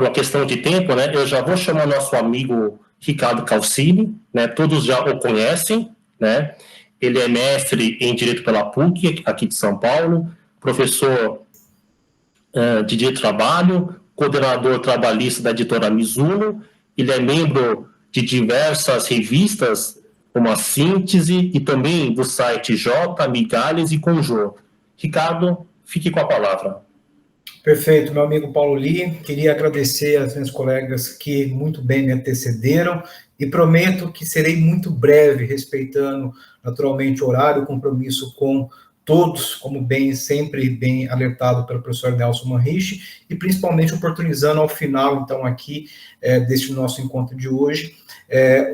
por uma questão de tempo, né, eu já vou chamar nosso amigo Ricardo Calcini, né, todos já o conhecem, né, ele é mestre em Direito pela PUC, aqui de São Paulo, professor de Direito do Trabalho, coordenador trabalhista da editora Mizuno, ele é membro de diversas revistas, como a Síntese, e também do site J, Migalhas e Conjur. Ricardo, fique com a palavra. Perfeito, meu amigo Paulo Lee, queria agradecer aos meus colegas que muito bem me antecederam e prometo que serei muito breve, respeitando naturalmente o horário, o compromisso com todos, como sempre bem alertado pelo professor Nelson Manriche, e principalmente oportunizando ao final, então, aqui, deste nosso encontro de hoje,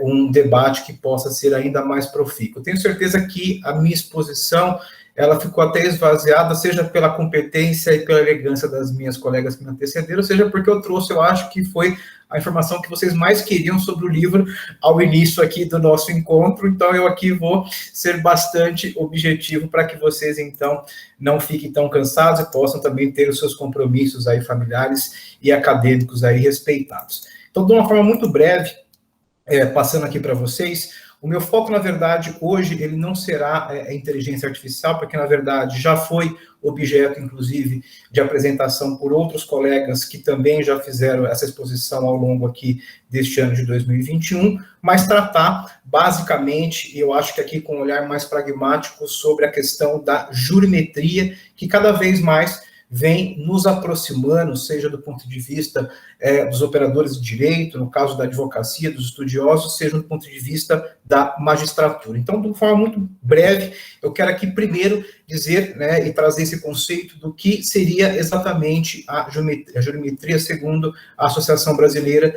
um debate que possa ser ainda mais profícuo. Tenho certeza que a minha exposição ela ficou até esvaziada, seja pela competência e pela elegância das minhas colegas que me antecederam, seja porque eu trouxe, eu acho que foi a informação que vocês mais queriam sobre o livro ao início aqui do nosso encontro, então eu aqui vou ser bastante objetivo para que vocês, então, não fiquem tão cansados e possam também ter os seus compromissos aí familiares e acadêmicos aí respeitados. Então, de uma forma muito breve, passando aqui para vocês, o meu foco, na verdade, hoje, ele não será a inteligência artificial, porque, na verdade, já foi objeto, inclusive, de apresentação por outros colegas que também já fizeram essa exposição ao longo aqui deste ano de 2021, mas tratar, basicamente, e eu acho que aqui com um olhar mais pragmático, sobre a questão da jurimetria, que cada vez mais vem nos aproximando, seja do ponto de vista dos operadores de direito, no caso da advocacia, dos estudiosos, seja do ponto de vista da magistratura. Então, de uma forma muito breve, eu quero aqui primeiro dizer, né, e trazer esse conceito do que seria exatamente a jurimetria segundo a Associação Brasileira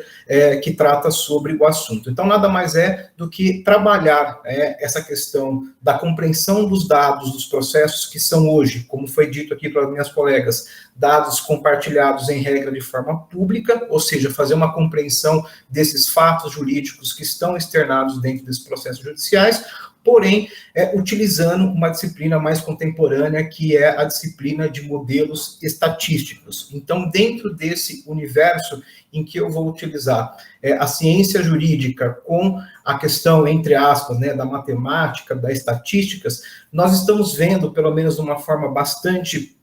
que trata sobre o assunto. Então, nada mais é do que trabalhar essa questão da compreensão dos dados, dos processos que são hoje, como foi dito aqui pelas minhas colegas, dados compartilhados em regra de forma pública, ou seja, fazer uma compreensão desses fatos jurídicos que estão externados dentro desses processos judiciais, porém, utilizando uma disciplina mais contemporânea, que é a disciplina de modelos estatísticos. Então, dentro desse universo em que eu vou utilizar a ciência jurídica com a questão, entre aspas, né, da matemática, das estatísticas, nós estamos vendo, pelo menos de uma forma bastante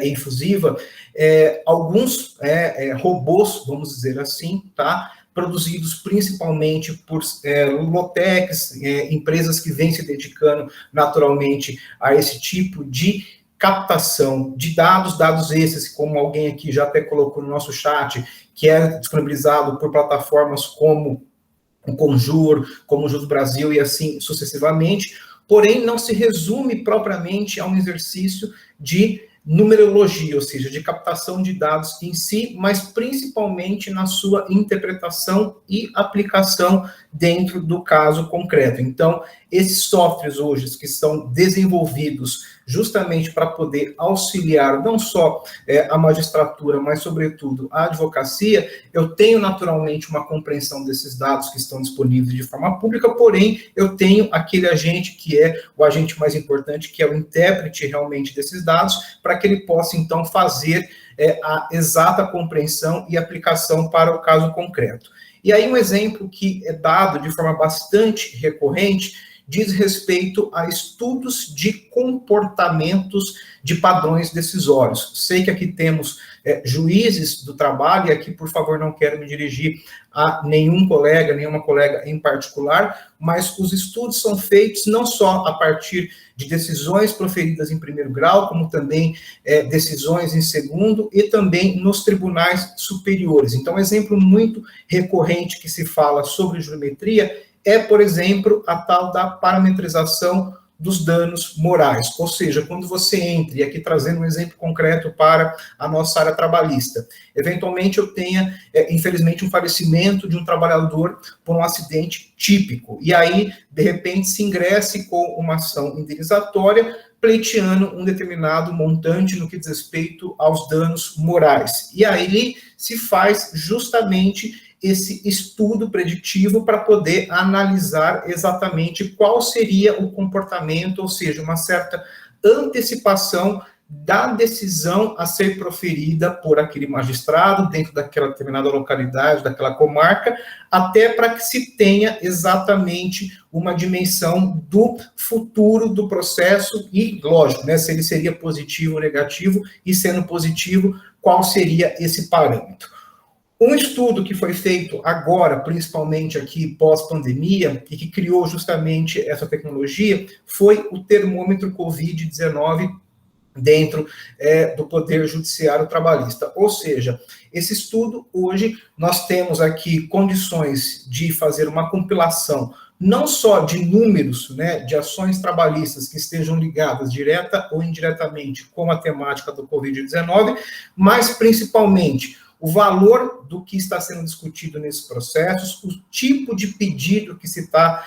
infusiva, alguns robôs, vamos dizer assim, tá? Produzidos principalmente por Lotechs, empresas que vêm se dedicando naturalmente a esse tipo de captação de dados esses, como alguém aqui já até colocou no nosso chat, que é disponibilizado por plataformas como o Conjur, como o Jus Brasil e assim sucessivamente, porém não se resume propriamente a um exercício de numerologia, ou seja, de captação de dados em si, mas principalmente na sua interpretação e aplicação dentro do caso concreto. Então, esses softwares hoje que são desenvolvidos justamente para poder auxiliar não só a magistratura, mas sobretudo a advocacia, eu tenho naturalmente uma compreensão desses dados que estão disponíveis de forma pública, porém eu tenho aquele agente que é o agente mais importante, que é o intérprete realmente desses dados, para que ele possa então fazer a exata compreensão e aplicação para o caso concreto. E aí um exemplo que é dado de forma bastante recorrente diz respeito a estudos de comportamentos de padrões decisórios. Sei que aqui temos juízes do trabalho, e aqui, por favor, não quero me dirigir a nenhum colega, nenhuma colega em particular, mas os estudos são feitos não só a partir de decisões proferidas em primeiro grau, como também decisões em segundo, e também nos tribunais superiores. Então, um exemplo muito recorrente que se fala sobre jurimetria é, por exemplo, a tal da parametrização dos danos morais. Ou seja, quando você entra, e aqui trazendo um exemplo concreto para a nossa área trabalhista, eventualmente eu tenha, infelizmente, um falecimento de um trabalhador por um acidente típico, e aí, de repente, se ingresse com uma ação indenizatória, pleiteando um determinado montante no que diz respeito aos danos morais. E aí se faz justamente esse estudo preditivo para poder analisar exatamente qual seria o comportamento, ou seja, uma certa antecipação da decisão a ser proferida por aquele magistrado dentro daquela determinada localidade, daquela comarca, até para que se tenha exatamente uma dimensão do futuro do processo e, lógico, né, se ele seria positivo ou negativo, e sendo positivo, qual seria esse parâmetro. Um estudo que foi feito agora, principalmente aqui pós-pandemia, e que criou justamente essa tecnologia, foi o termômetro Covid-19 dentro do Poder Judiciário Trabalhista. Ou seja, esse estudo, hoje, nós temos aqui condições de fazer uma compilação não só de números, né, de ações trabalhistas que estejam ligadas direta ou indiretamente com a temática do Covid-19, mas principalmente o valor do que está sendo discutido nesses processos, o tipo de pedido que se está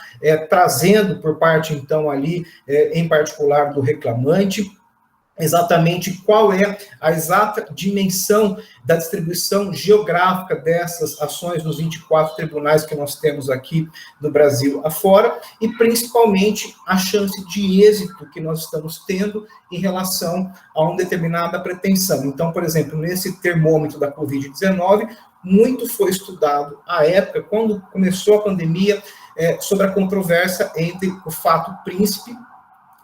trazendo por parte, então, ali, em particular, do reclamante, exatamente qual é a exata dimensão da distribuição geográfica dessas ações nos 24 tribunais que nós temos aqui no Brasil afora, e principalmente a chance de êxito que nós estamos tendo em relação a uma determinada pretensão. Então, por exemplo, nesse termômetro da Covid-19, muito foi estudado à época, quando começou a pandemia, sobre a controvérsia entre o fato príncipe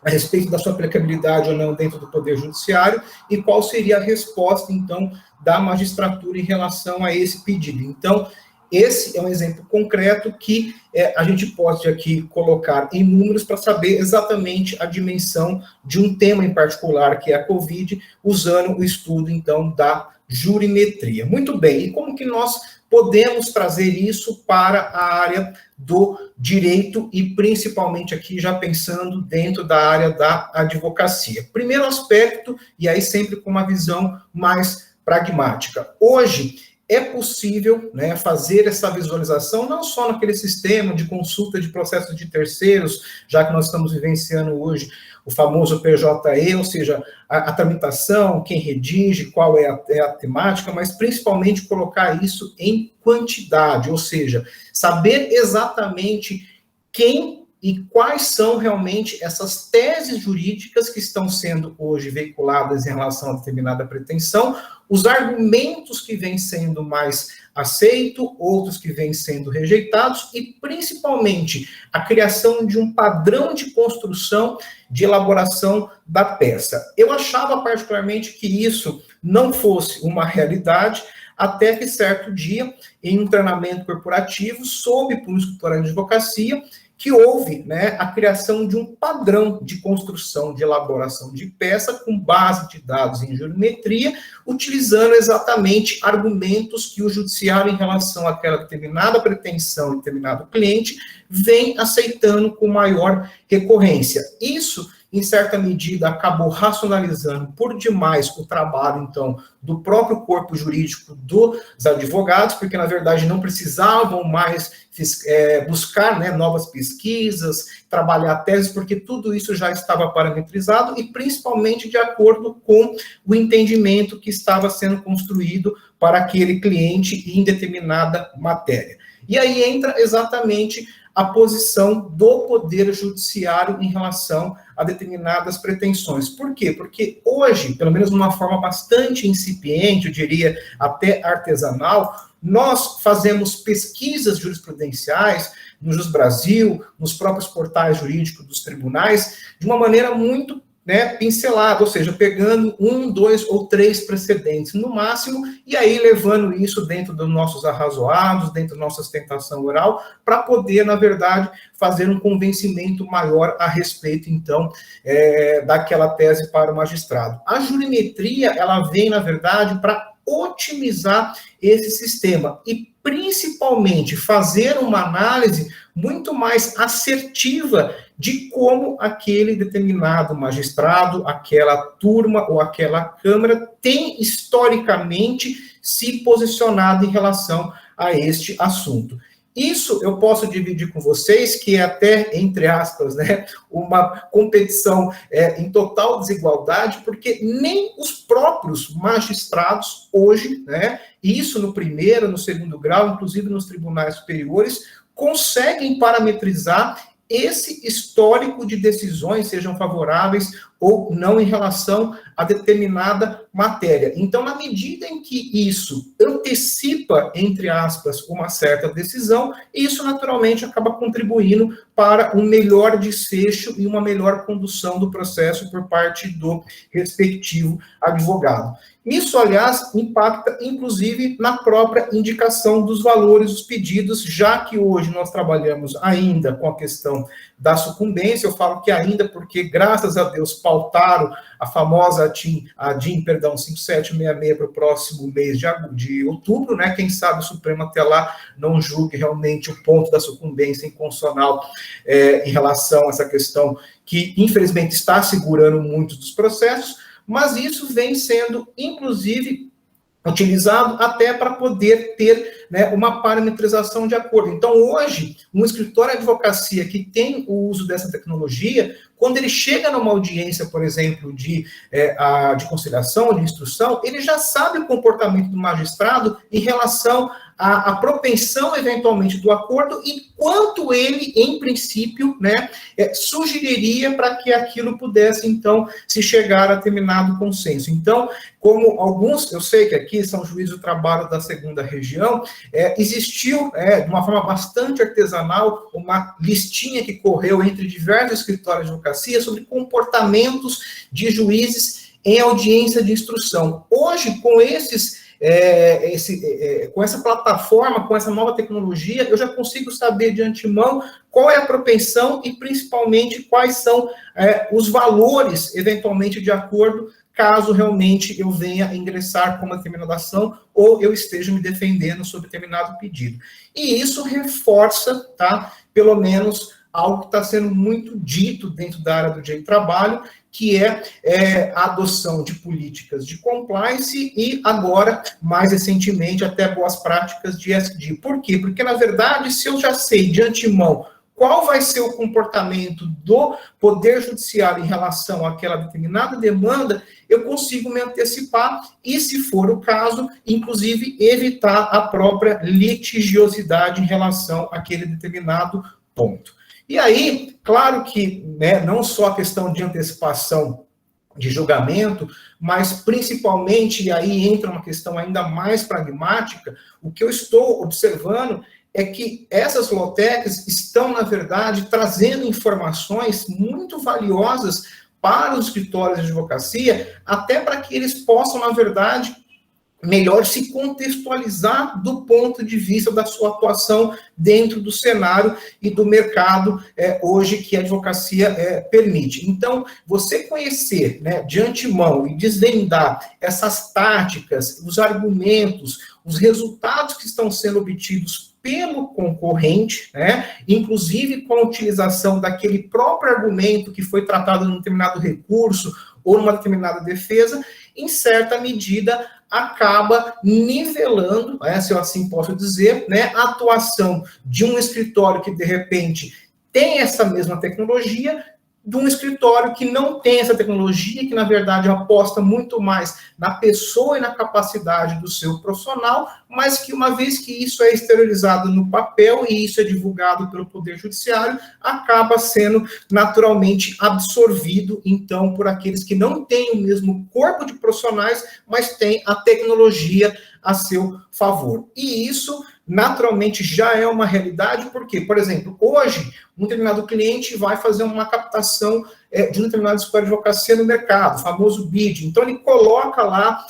a respeito da sua aplicabilidade ou não dentro do Poder Judiciário, e qual seria a resposta, então, da magistratura em relação a esse pedido. Então, esse é um exemplo concreto que a gente pode aqui colocar em números para saber exatamente a dimensão de um tema em particular, que é a Covid, usando o estudo, então, da jurimetria. Muito bem, e como que nós podemos trazer isso para a área do direito e principalmente aqui já pensando dentro da área da advocacia? Primeiro aspecto, e aí sempre com uma visão mais pragmática. Hoje é possível, né, fazer essa visualização não só naquele sistema de consulta de processos de terceiros, já que nós estamos vivenciando hoje o famoso PJE, ou seja, a tramitação, quem redige, qual é a temática, mas principalmente colocar isso em quantidade, ou seja, saber exatamente quem e quais são realmente essas teses jurídicas que estão sendo hoje veiculadas em relação a determinada pretensão, os argumentos que vêm sendo mais aceitos, outros que vêm sendo rejeitados, e principalmente a criação de um padrão de construção de elaboração da peça. Eu achava particularmente que isso não fosse uma realidade, até que certo dia, em um treinamento corporativo, soube por um escritório de advocacia que houve, né, a criação de um padrão de construção, de elaboração de peça com base de dados em jurimetria, utilizando exatamente argumentos que o judiciário, em relação àquela determinada pretensão, determinado cliente, vem aceitando com maior recorrência. Isso, em certa medida, acabou racionalizando por demais o trabalho, então, do próprio corpo jurídico dos advogados, porque, na verdade, não precisavam mais buscar, né, novas pesquisas, trabalhar teses, porque tudo isso já estava parametrizado e, principalmente, de acordo com o entendimento que estava sendo construído para aquele cliente em determinada matéria. E aí entra exatamente a posição do Poder Judiciário em relação a determinadas pretensões. Por quê? Porque hoje, pelo menos de uma forma bastante incipiente, eu diria até artesanal, nós fazemos pesquisas jurisprudenciais no Jus Brasil, nos próprios portais jurídicos dos tribunais, de uma maneira muito, né, pincelada, ou seja, pegando 1, 2 ou 3 precedentes no máximo, e aí levando isso dentro dos nossos arrazoados, dentro da nossa sustentação oral, para poder, na verdade, fazer um convencimento maior a respeito, então, daquela tese para o magistrado. A jurimetria, ela vem, na verdade, para otimizar esse sistema e, principalmente, fazer uma análise muito mais assertiva de como aquele determinado magistrado, aquela turma ou aquela Câmara tem historicamente se posicionado em relação a este assunto. Isso eu posso dividir com vocês, que é até, entre aspas, né, uma competição em total desigualdade, porque nem os próprios magistrados hoje, né, isso no primeiro, no segundo grau, inclusive nos tribunais superiores, conseguem parametrizar esse histórico de decisões, sejam favoráveis ou não em relação a determinada matéria. Então, na medida em que isso antecipa, entre aspas, uma certa decisão, isso naturalmente acaba contribuindo para um melhor desfecho e uma melhor condução do processo por parte do respectivo advogado. Isso, aliás, impacta, inclusive, na própria indicação dos valores dos pedidos, já que hoje nós trabalhamos ainda com a questão da sucumbência. Eu falo que ainda porque, graças a Deus, pautaram a famosa DIN 5766 para o próximo mês de outubro, né? Quem sabe o Supremo até lá não julgue realmente o ponto da sucumbência inconstitucional em relação a essa questão que, infelizmente, está segurando muitos dos processos, mas isso vem sendo, inclusive, utilizado até para poder ter, né, uma parametrização de acordo. Então, hoje, um escritório de advocacia que tem o uso dessa tecnologia, quando ele chega numa audiência, por exemplo, de conciliação, de instrução, ele já sabe o comportamento do magistrado em relação à propensão, eventualmente, do acordo e quanto ele, em princípio, né, sugeriria para que aquilo pudesse, então, se chegar a determinado consenso. Então, como alguns, eu sei que aqui são juízes do trabalho da segunda região, existiu, de uma forma bastante artesanal, uma listinha que correu entre diversos escritórios de advocacia sobre comportamentos de juízes em audiência de instrução. Hoje, com com essa plataforma, com essa nova tecnologia, eu já consigo saber de antemão qual é a propensão e, principalmente, quais são os valores, eventualmente, de acordo, caso realmente eu venha ingressar com uma determinada ação ou eu esteja me defendendo sobre determinado pedido. E isso reforça, tá, pelo menos, algo que está sendo muito dito dentro da área do direito do trabalho, que é a adoção de políticas de compliance e agora, mais recentemente, até boas práticas de ESG. Por quê? Porque, na verdade, se eu já sei de antemão qual vai ser o comportamento do Poder Judiciário em relação àquela determinada demanda, eu consigo me antecipar e, se for o caso, inclusive, evitar a própria litigiosidade em relação àquele determinado ponto. E aí, claro que, né, não só a questão de antecipação de julgamento, mas principalmente, e aí entra uma questão ainda mais pragmática, o que eu estou observando é que essas lotecs estão, na verdade, trazendo informações muito valiosas para os escritórios de advocacia, até para que eles possam, na verdade, melhor se contextualizar do ponto de vista da sua atuação dentro do cenário e do mercado hoje que a advocacia permite. Então, você conhecer, né, de antemão e desvendar essas táticas, os argumentos, os resultados que estão sendo obtidos pelo concorrente, né, inclusive com a utilização daquele próprio argumento que foi tratado num determinado recurso ou numa determinada defesa, em certa medida, acaba nivelando, se eu assim posso dizer, né, a atuação de um escritório que, de repente, tem essa mesma tecnologia, de um escritório que não tem essa tecnologia, que, na verdade, aposta muito mais na pessoa e na capacidade do seu profissional, mas que, uma vez que isso é exteriorizado no papel e isso é divulgado pelo Poder Judiciário, acaba sendo naturalmente absorvido, então, por aqueles que não têm o mesmo corpo de profissionais, mas têm a tecnologia a seu favor. E isso, naturalmente, já é uma realidade, porque, por exemplo, hoje, um determinado cliente vai fazer uma captação de um determinado escritório de advocacia no mercado, o famoso bid. Então, ele coloca lá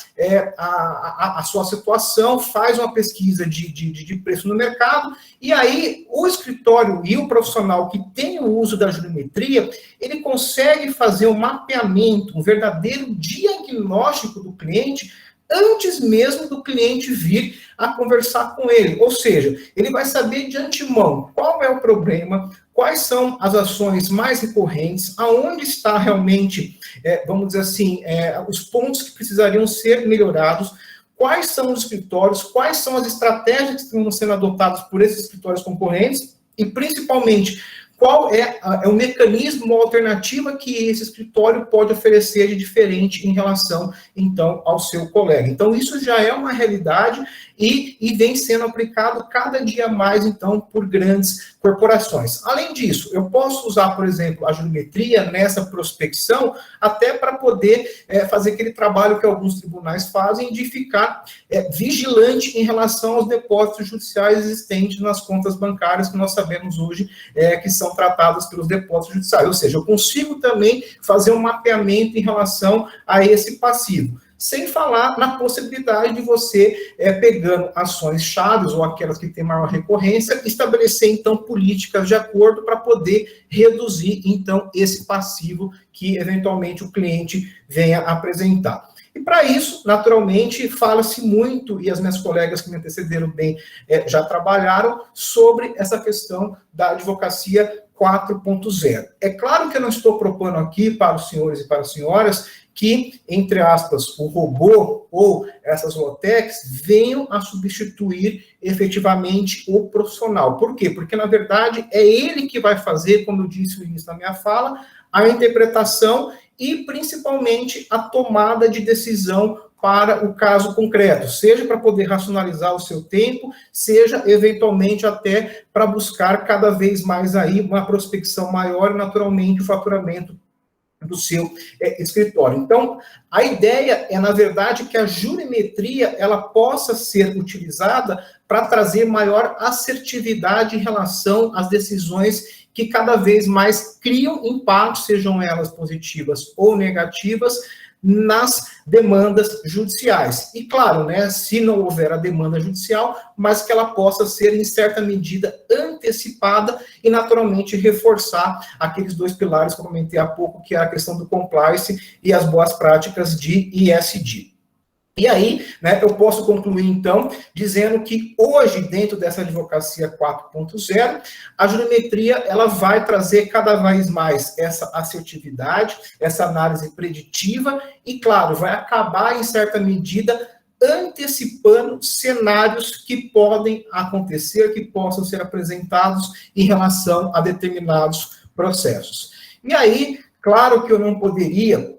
a sua situação, faz uma pesquisa de preço no mercado, e aí o escritório e o profissional que tem o uso da jurimetria, ele consegue fazer um mapeamento, um verdadeiro diagnóstico do cliente, antes mesmo do cliente vir a conversar com ele. Ou seja, ele vai saber de antemão qual é o problema, quais são as ações mais recorrentes, aonde está realmente, vamos dizer assim, os pontos que precisariam ser melhorados, quais são os escritórios, quais são as estratégias que estão sendo adotadas por esses escritórios concorrentes e, principalmente, qual é o mecanismo ou alternativa que esse escritório pode oferecer de diferente em relação, então, ao seu colega. Então, isso já é uma realidade e vem sendo aplicado cada dia mais, então, por grandes corporações. Além disso, eu posso usar, por exemplo, a jurimetria nessa prospecção, até para poder fazer aquele trabalho que alguns tribunais fazem, de ficar vigilante em relação aos depósitos judiciais existentes nas contas bancárias, que nós sabemos hoje que são tratadas pelos depósitos judiciais. Ou seja, eu consigo também fazer um mapeamento em relação a esse passivo. Sem falar na possibilidade de você, pegando ações chaves ou aquelas que têm maior recorrência, estabelecer, então, políticas de acordo para poder reduzir, então, esse passivo que, eventualmente, o cliente venha apresentar. E, para isso, naturalmente, fala-se muito, e as minhas colegas que me antecederam bem já trabalharam, sobre essa questão da advocacia 4.0. É claro que eu não estou propondo aqui para os senhores e para as senhoras que, entre aspas, o robô ou essas low-techs venham a substituir efetivamente o profissional. Por quê? Porque, na verdade, é ele que vai fazer, como eu disse no início da minha fala, a interpretação e, principalmente, a tomada de decisão para o caso concreto, seja para poder racionalizar o seu tempo, seja, eventualmente, até para buscar cada vez mais aí uma prospecção maior e, naturalmente, o faturamento do seu escritório. Então, a ideia é, na verdade, que a jurimetria ela possa ser utilizada para trazer maior assertividade em relação às decisões que cada vez mais criam impactos, sejam elas positivas ou negativas, nas demandas judiciais. E, claro, né, se não houver a demanda judicial, mas que ela possa ser, em certa medida, antecipada e, naturalmente, reforçar aqueles dois pilares que eu comentei há pouco, que é a questão do compliance e as boas práticas de ESG. E aí, né, eu posso concluir, então, dizendo que hoje, dentro dessa advocacia 4.0, a jurimetria ela vai trazer cada vez mais essa assertividade, essa análise preditiva e, claro, vai acabar, em certa medida, antecipando cenários que podem acontecer, que possam ser apresentados em relação a determinados processos. E aí, claro que eu não poderia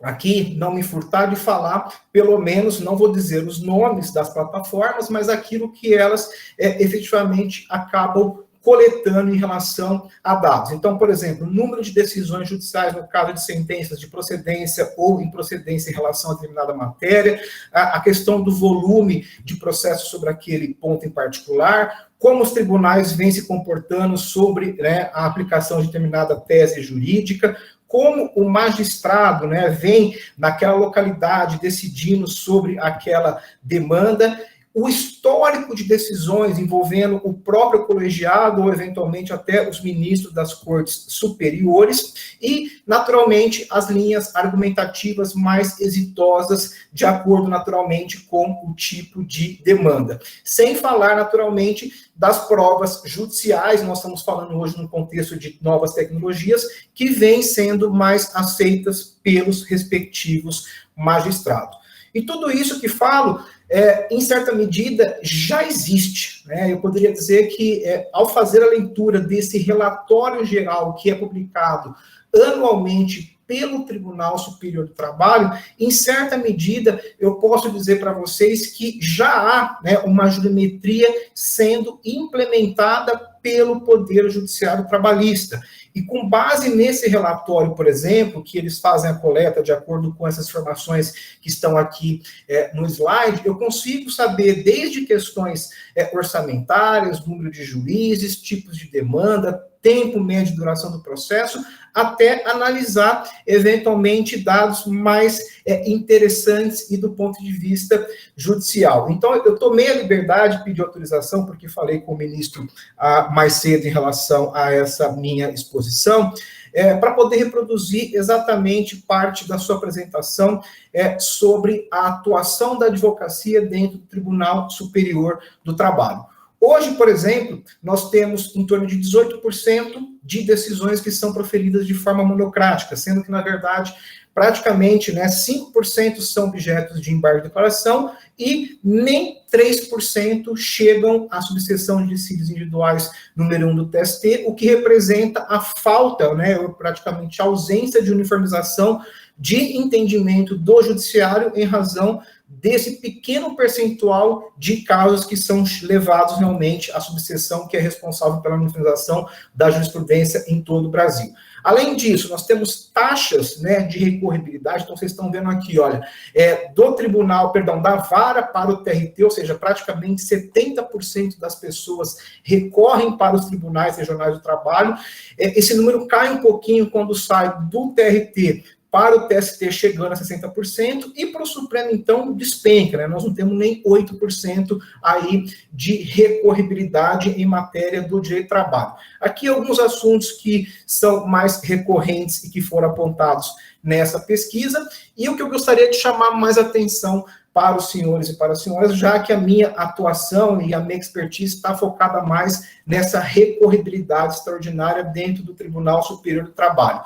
aqui não me furtar de falar, pelo menos, não vou dizer os nomes das plataformas, mas aquilo que elas efetivamente acabam coletando em relação a dados. Então, por exemplo, o número de decisões judiciais no caso de sentenças de procedência ou improcedência em relação a determinada matéria, a questão do volume de processos sobre aquele ponto em particular, como os tribunais vêm se comportando sobre, né, a aplicação de determinada tese jurídica, como o magistrado, né, vem naquela localidade decidindo sobre aquela demanda, o histórico de decisões envolvendo o próprio colegiado ou, eventualmente, até os ministros das cortes superiores e, naturalmente, as linhas argumentativas mais exitosas de acordo, naturalmente, com o tipo de demanda. Sem falar, naturalmente, das provas judiciais, nós estamos falando hoje no contexto de novas tecnologias, que vêm sendo mais aceitas pelos respectivos magistrados. E tudo isso que falo, em certa medida, já existe, né? Eu poderia dizer que, ao fazer a leitura desse relatório geral que é publicado anualmente pelo Tribunal Superior do Trabalho, em certa medida, eu posso dizer para vocês que já há, né, uma jurimetria sendo implementada pelo Poder Judiciário Trabalhista. E com base nesse relatório, por exemplo, que eles fazem a coleta de acordo com essas informações que estão aqui no slide, eu consigo saber desde questões orçamentárias, número de juízes, tipos de demanda, tempo médio de duração do processo, até analisar, eventualmente, dados mais interessantes e do ponto de vista judicial. Então, eu tomei a liberdade de pedir autorização, porque falei com o ministro mais cedo em relação a essa minha exposição, para poder reproduzir exatamente parte da sua apresentação sobre a atuação da advocacia dentro do Tribunal Superior do Trabalho. Hoje, por exemplo, nós temos em torno de 18% de decisões que são proferidas de forma monocrática, sendo que, na verdade, praticamente, né, 5% são objetos de embargo de declaração e nem 3% chegam à subseção de dissídios individuais número 1 do TST, o que representa a falta, né, ou praticamente a ausência de uniformização de entendimento do judiciário em razão desse pequeno percentual de casos que são levados realmente à subseção que é responsável pela uniformização da jurisprudência em todo o Brasil. Além disso, nós temos taxas, né, de recorribilidade, então vocês estão vendo aqui, olha, do tribunal, perdão, da vara para o TRT, ou seja, praticamente 70% das pessoas recorrem para os tribunais regionais do trabalho. Esse número cai um pouquinho quando sai do TRT para o TST chegando a 60%, e para o Supremo, então, despenca, né? Nós não temos nem 8% aí de recorribilidade em matéria do direito do trabalho. Aqui alguns assuntos que são mais recorrentes e que foram apontados nessa pesquisa, e o que eu gostaria de chamar mais atenção para os senhores e para as senhoras, já que a minha atuação e a minha expertise está focada mais nessa recorribilidade extraordinária dentro do Tribunal Superior do Trabalho.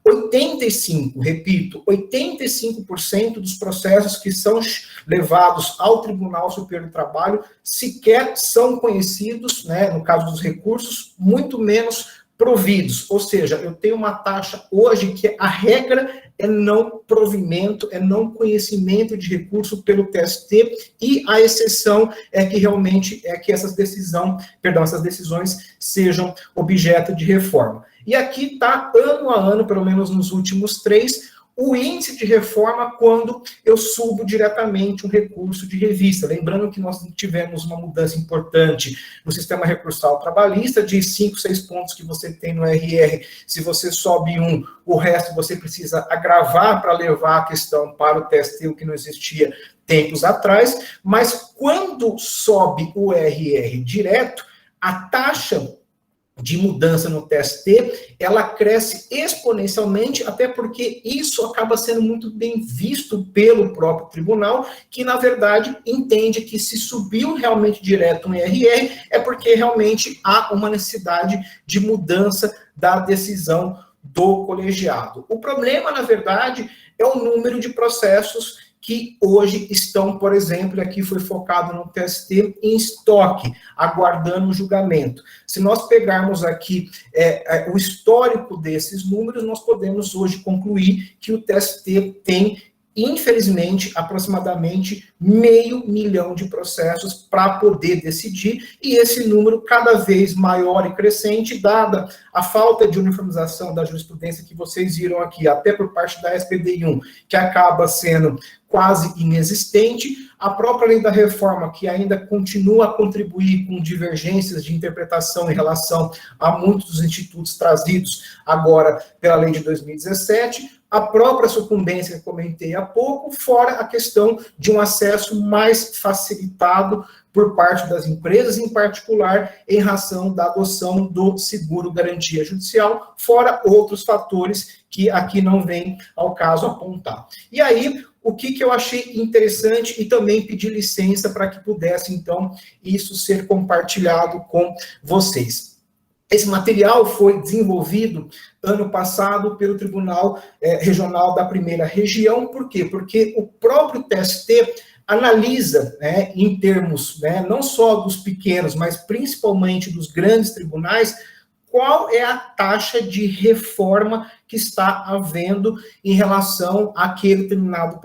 85% dos processos que são levados ao Tribunal Superior do Trabalho sequer são conhecidos, né, no caso dos recursos, muito menos providos. Ou seja, eu tenho uma taxa hoje que a regra é não provimento, é não conhecimento de recurso pelo TST, e a exceção é que realmente é que essas decisões sejam objeto de reforma. E aqui está, ano a ano, pelo menos nos últimos 3, o índice de reforma quando eu subo diretamente um recurso de revista. Lembrando que nós tivemos uma mudança importante no sistema recursal trabalhista, de 5, 6 pontos que você tem no RR, se você sobe um, o resto você precisa agravar para levar a questão para o TST, o que não existia tempos atrás, mas quando sobe o RR direto, a taxa de mudança no TST, ela cresce exponencialmente, até porque isso acaba sendo muito bem visto pelo próprio tribunal, que, na verdade, entende que se subiu realmente direto um IRR, é porque realmente há uma necessidade de mudança da decisão do colegiado. O problema, na verdade, é o número de processos que hoje estão, por exemplo, aqui foi focado no TST, em estoque, aguardando o julgamento. Se nós pegarmos aqui o histórico desses números, nós podemos hoje concluir que o TST tem, infelizmente, aproximadamente 500 mil de processos para poder decidir, e esse número cada vez maior e crescente, dada a falta de uniformização da jurisprudência que vocês viram aqui, até por parte da SPDI1, que acaba sendo quase inexistente, a própria lei da reforma, que ainda continua a contribuir com divergências de interpretação em relação a muitos dos institutos trazidos agora pela lei de 2017, a própria sucumbência que comentei há pouco, fora a questão de um acesso mais facilitado por parte das empresas, em particular em razão da adoção do seguro-garantia judicial, fora outros fatores que aqui não vem ao caso apontar. E aí, o que eu achei interessante e também pedi licença para que pudesse, então, isso ser compartilhado com vocês. Esse material foi desenvolvido ano passado pelo Tribunal Regional da Primeira Região. Por quê? Porque o próprio TST analisa, né, em termos, né, não só dos pequenos, mas principalmente dos grandes tribunais, qual é a taxa de reforma que está havendo em relação àquele determinado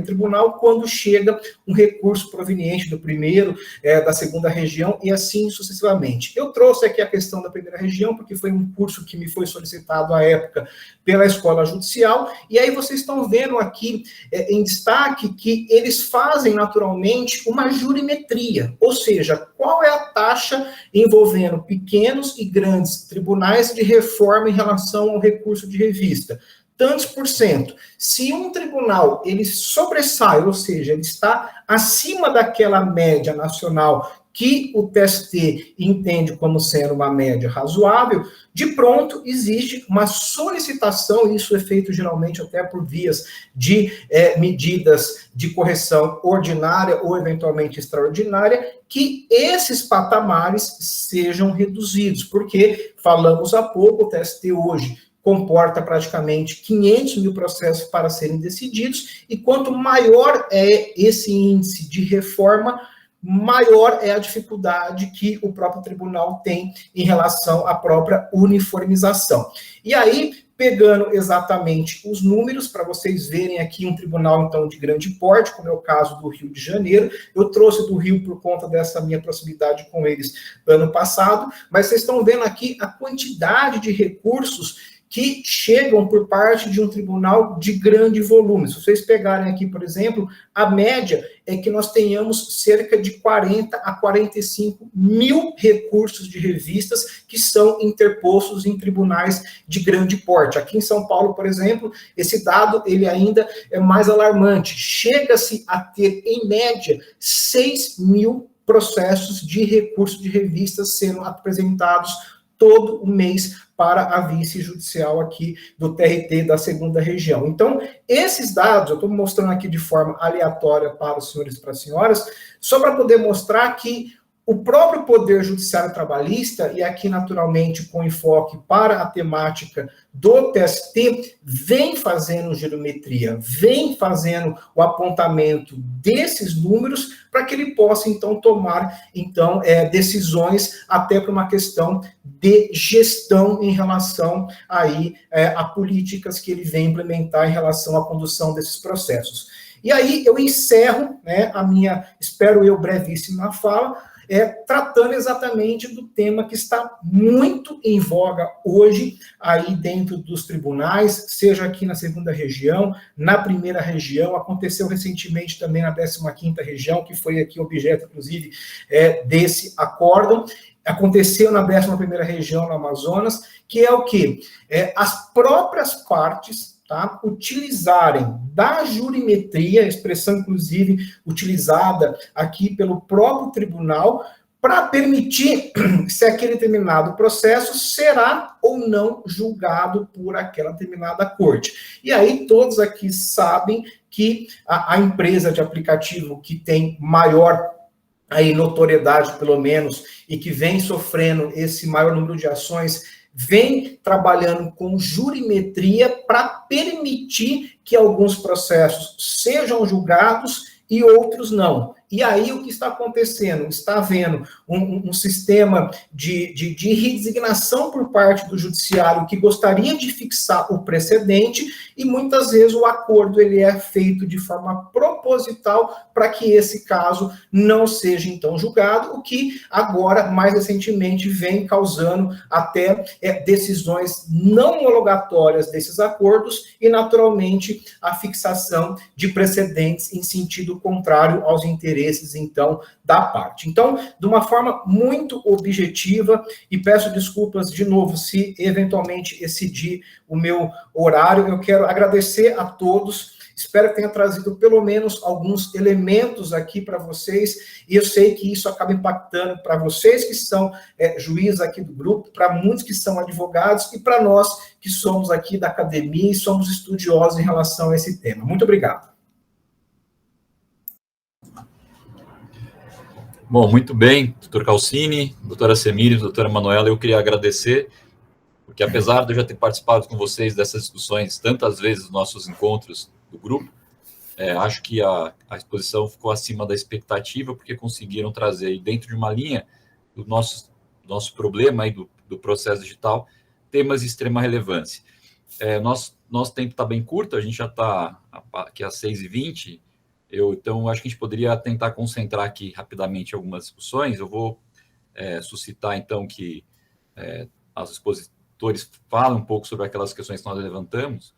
tribunal quando chega um recurso proveniente do primeiro, da segunda região e assim sucessivamente. Eu trouxe aqui a questão da primeira região porque foi um curso que me foi solicitado à época pela Escola Judicial, e aí vocês estão vendo aqui em destaque que eles fazem naturalmente uma jurimetria, ou seja, qual é a taxa envolvendo pequenos e grandes tribunais de reforma em relação ao recurso de revista. Tantos por cento. Se um tribunal ele sobressai, ou seja, ele está acima daquela média nacional que o TST entende como sendo uma média razoável, de pronto existe uma solicitação, isso é feito geralmente até por vias de medidas de correção ordinária ou eventualmente extraordinária, que esses patamares sejam reduzidos, porque falamos há pouco, o TST hoje comporta praticamente 500 mil processos para serem decididos, e quanto maior é esse índice de reforma, maior é a dificuldade que o próprio tribunal tem em relação à própria uniformização. E aí, pegando exatamente os números, para vocês verem aqui um tribunal, então, de grande porte, como é o caso do Rio de Janeiro. Eu trouxe do Rio por conta dessa minha proximidade com eles ano passado, mas vocês estão vendo aqui a quantidade de recursos que chegam por parte de um tribunal de grande volume. Se vocês pegarem aqui, por exemplo, a média é que nós tenhamos cerca de 40 a 45 mil recursos de revistas que são interpostos em tribunais de grande porte. Aqui em São Paulo, por exemplo, esse dado ele ainda é mais alarmante. Chega-se a ter, em média, 6 mil processos de recurso de revistas sendo apresentados todo o mês para a vice judicial aqui do TRT da segunda região. Então, esses dados, eu estou mostrando aqui de forma aleatória para os senhores e para as senhoras, só para poder mostrar que o próprio Poder Judiciário Trabalhista, e aqui naturalmente com enfoque para a temática do TST, vem fazendo geometria, vem fazendo o apontamento desses números para que ele possa, então, tomar decisões até para uma questão de gestão em relação aí a políticas que ele vem implementar em relação à condução desses processos. E aí eu encerro, né, a minha, espero eu, brevíssima fala, tratando exatamente do tema que está muito em voga hoje, aí dentro dos tribunais, seja aqui na segunda região, na primeira região, aconteceu recentemente também na 15ª região, que foi aqui objeto, inclusive, desse acórdão, aconteceu na 11ª região, no Amazonas, que é o quê? As próprias partes, tá, utilizarem da jurimetria, expressão inclusive utilizada aqui pelo próprio tribunal, para permitir se aquele determinado processo será ou não julgado por aquela determinada corte. E aí todos aqui sabem que a empresa de aplicativo que tem maior aí notoriedade, pelo menos, e que vem sofrendo esse maior número de ações, vem trabalhando com jurimetria para permitir que alguns processos sejam julgados e outros não. E aí o que está acontecendo? Está havendo um sistema de redesignação por parte do judiciário que gostaria de fixar o precedente, e muitas vezes o acordo ele é feito de forma proposital para que esse caso não seja então julgado, o que agora, mais recentemente, vem causando até decisões não homologatórias desses acordos e, naturalmente, a fixação de precedentes em sentido contrário aos interesses, então, da parte. Então, de uma forma muito objetiva, e peço desculpas de novo se eventualmente excedir o meu horário, eu quero agradecer a todos, espero que tenha trazido pelo menos alguns elementos aqui para vocês, e eu sei que isso acaba impactando para vocês que são juízes aqui do grupo, para muitos que são advogados, e para nós que somos aqui da academia e somos estudiosos em relação a esse tema. Muito obrigado. Bom, muito bem, doutor Calcini, doutora Semírio, doutora Manuela, eu queria agradecer, porque apesar de eu já ter participado com vocês dessas discussões tantas vezes nos nossos encontros do grupo, acho que a exposição ficou acima da expectativa, porque conseguiram trazer dentro de uma linha do nosso problema aí do processo digital, temas de extrema relevância. Nosso tempo está bem curto, a gente já está aqui às 6h20, então, acho que a gente poderia tentar concentrar aqui rapidamente algumas discussões. Eu vou suscitar, então, que os expositores falem um pouco sobre aquelas questões que nós levantamos.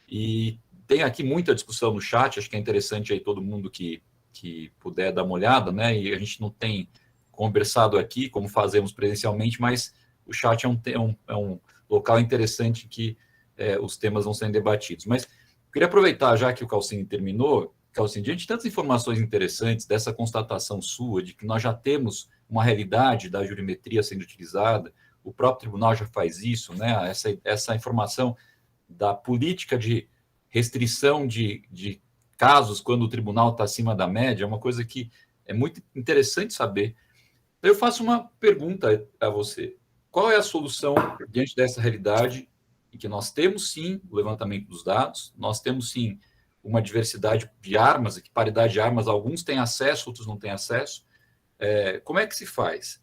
E tem aqui muita discussão no chat, acho que é interessante aí todo mundo que puder dar uma olhada, né? E a gente não tem conversado aqui, como fazemos presencialmente, mas o chat é um local interessante em que os temas vão sendo debatidos. Mas eu queria aproveitar, já que o Calcini terminou, Calcini, diante de tantas informações interessantes dessa constatação sua, de que nós já temos uma realidade da jurimetria sendo utilizada, o próprio tribunal já faz isso, né? Essa informação da política de restrição de casos quando o tribunal está acima da média, é uma coisa que é muito interessante saber. Eu faço uma pergunta a você. Qual é a solução diante dessa realidade em que nós temos, sim, o levantamento dos dados, nós temos, sim, uma diversidade de armas, que paridade de armas, alguns têm acesso, outros não têm acesso. Como é que se faz?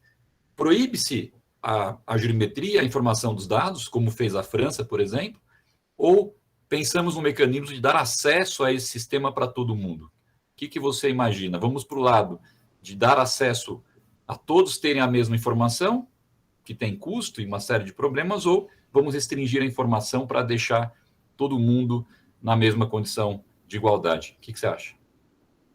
Proíbe-se a jurimetria, a informação dos dados, como fez a França, por exemplo, ou pensamos no mecanismo de dar acesso a esse sistema para todo mundo? O que você imagina? Vamos para o lado de dar acesso a todos terem a mesma informação, que tem custo e uma série de problemas, ou vamos restringir a informação para deixar todo mundo na mesma condição de igualdade? O que você acha?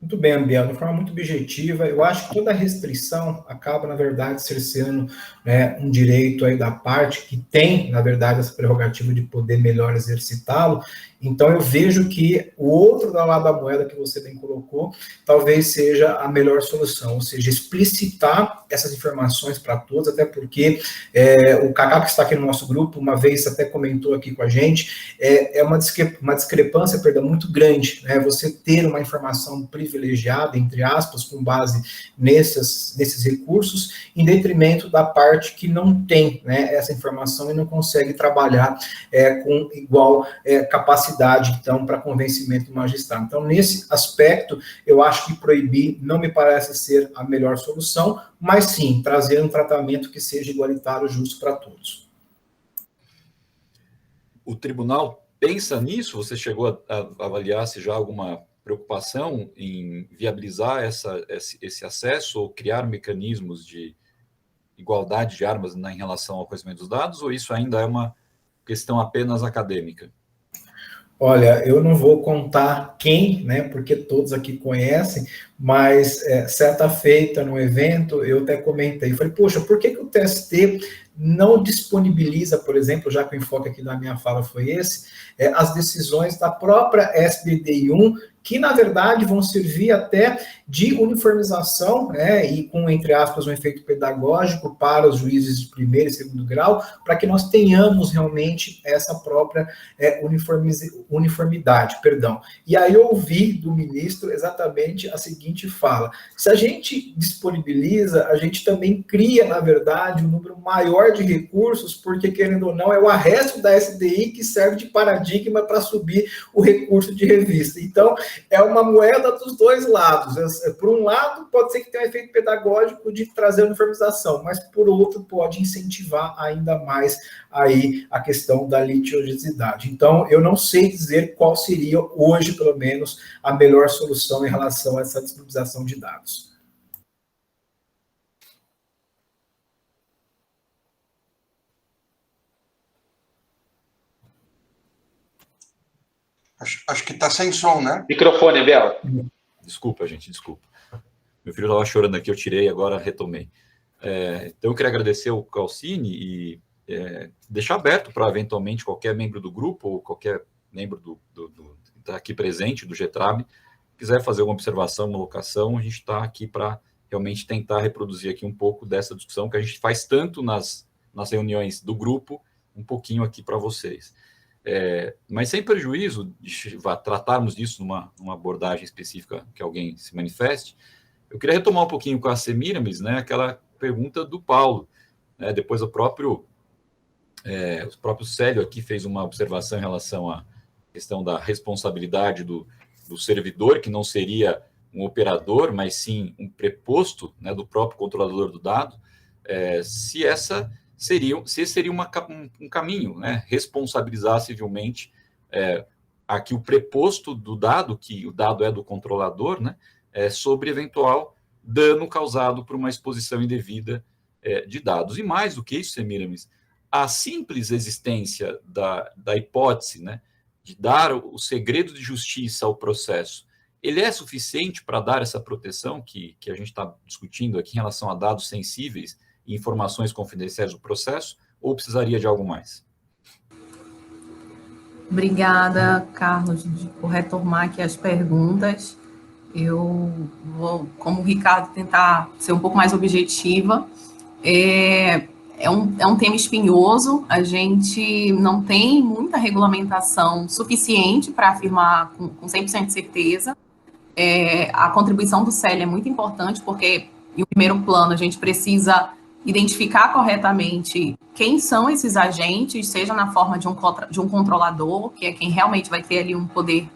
Muito bem, Biel, de forma muito objetiva, eu acho que toda restrição acaba, na verdade, cerceando, né, um direito aí da parte que tem, na verdade, essa prerrogativa de poder melhor exercitá-lo. Então, eu vejo que o outro lado da moeda que você bem colocou, talvez seja a melhor solução, ou seja, explicitar essas informações para todos, até porque o Cacá, que está aqui no nosso grupo, uma vez até comentou aqui com a gente, é uma discrepância, perdão, muito grande, né? Você ter uma informação privilegiada, entre aspas, com base nesses recursos, em detrimento da parte que não tem, né, essa informação e não consegue trabalhar com igual capacidade, então, para convencimento do magistrado. Então, nesse aspecto, eu acho que proibir não me parece ser a melhor solução, mas sim, trazer um tratamento que seja igualitário e justo para todos. O tribunal pensa nisso? Você chegou a avaliar se já há alguma preocupação em viabilizar esse acesso ou criar mecanismos de igualdade de armas em relação ao conhecimento dos dados, ou isso ainda é uma questão apenas acadêmica? Olha, eu não vou contar quem, né, porque todos aqui conhecem, mas certa feita no evento, eu até comentei, falei, poxa, por que o TST não disponibiliza, por exemplo, já que o enfoque aqui da minha fala foi esse, as decisões da própria SBDI1, que, na verdade, vão servir até de uniformização, né, e com, entre aspas, um efeito pedagógico para os juízes de primeiro e segundo grau, para que nós tenhamos realmente essa própria uniformidade. E aí eu ouvi do ministro exatamente a seguinte fala: se a gente disponibiliza, a gente também cria, na verdade, um número maior de recursos, porque, querendo ou não, é o arresto da SDI que serve de paradigma para subir o recurso de revista. Então, é uma moeda dos dois lados. Por um lado, pode ser que tenha um efeito pedagógico de trazer uniformização, mas, por outro, pode incentivar ainda mais aí a questão da litigiosidade. Então, eu não sei dizer qual seria, hoje, pelo menos, a melhor solução em relação a essa disponibilização de dados. Acho que está sem som, né? Microfone, Bel. Desculpa, gente, desculpa. Meu filho estava chorando aqui, eu tirei, agora retomei. Então, eu queria agradecer ao Calcini e deixar aberto para, eventualmente, qualquer membro do grupo ou qualquer membro que está aqui presente, do GETRAB, quiser fazer alguma observação, uma locação, a gente está aqui para realmente tentar reproduzir aqui um pouco dessa discussão que a gente faz tanto nas reuniões do grupo, um pouquinho aqui para vocês. Mas sem prejuízo de tratarmos disso numa abordagem específica que alguém se manifeste, eu queria retomar um pouquinho com a Semiramis, né, aquela pergunta do Paulo. Depois o próprio Célio aqui fez uma observação em relação à questão da responsabilidade do servidor, que não seria um operador, mas sim um preposto, né, do próprio controlador do dado, se esse seria um caminho, né, responsabilizar civilmente aqui o preposto do dado, que o dado é do controlador, né, sobre eventual dano causado por uma exposição indevida de dados. E mais do que isso, Semiramis, a simples existência da hipótese, né, de dar o segredo de justiça ao processo, ele é suficiente para dar essa proteção que a gente está discutindo aqui em relação a dados sensíveis e informações confidenciais do processo, ou precisaria de algo mais? Obrigada, Carlos, por retomar aqui as perguntas. Eu vou, como o Ricardo, tentar ser um pouco mais objetiva. É um tema espinhoso, a gente não tem muita regulamentação suficiente para afirmar com 100% de certeza. A contribuição do CEL é muito importante, porque, em primeiro plano, a gente precisa identificar corretamente quem são esses agentes, seja na forma de um controlador, que é quem realmente vai ter ali um poder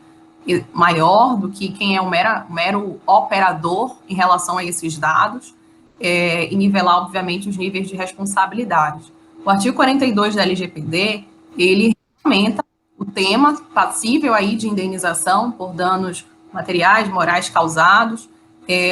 maior do que quem é um mero operador em relação a esses dados, e nivelar, obviamente, os níveis de responsabilidade. O artigo 42 da LGPD, ele regulamenta o tema passível aí de indenização por danos materiais, morais causados.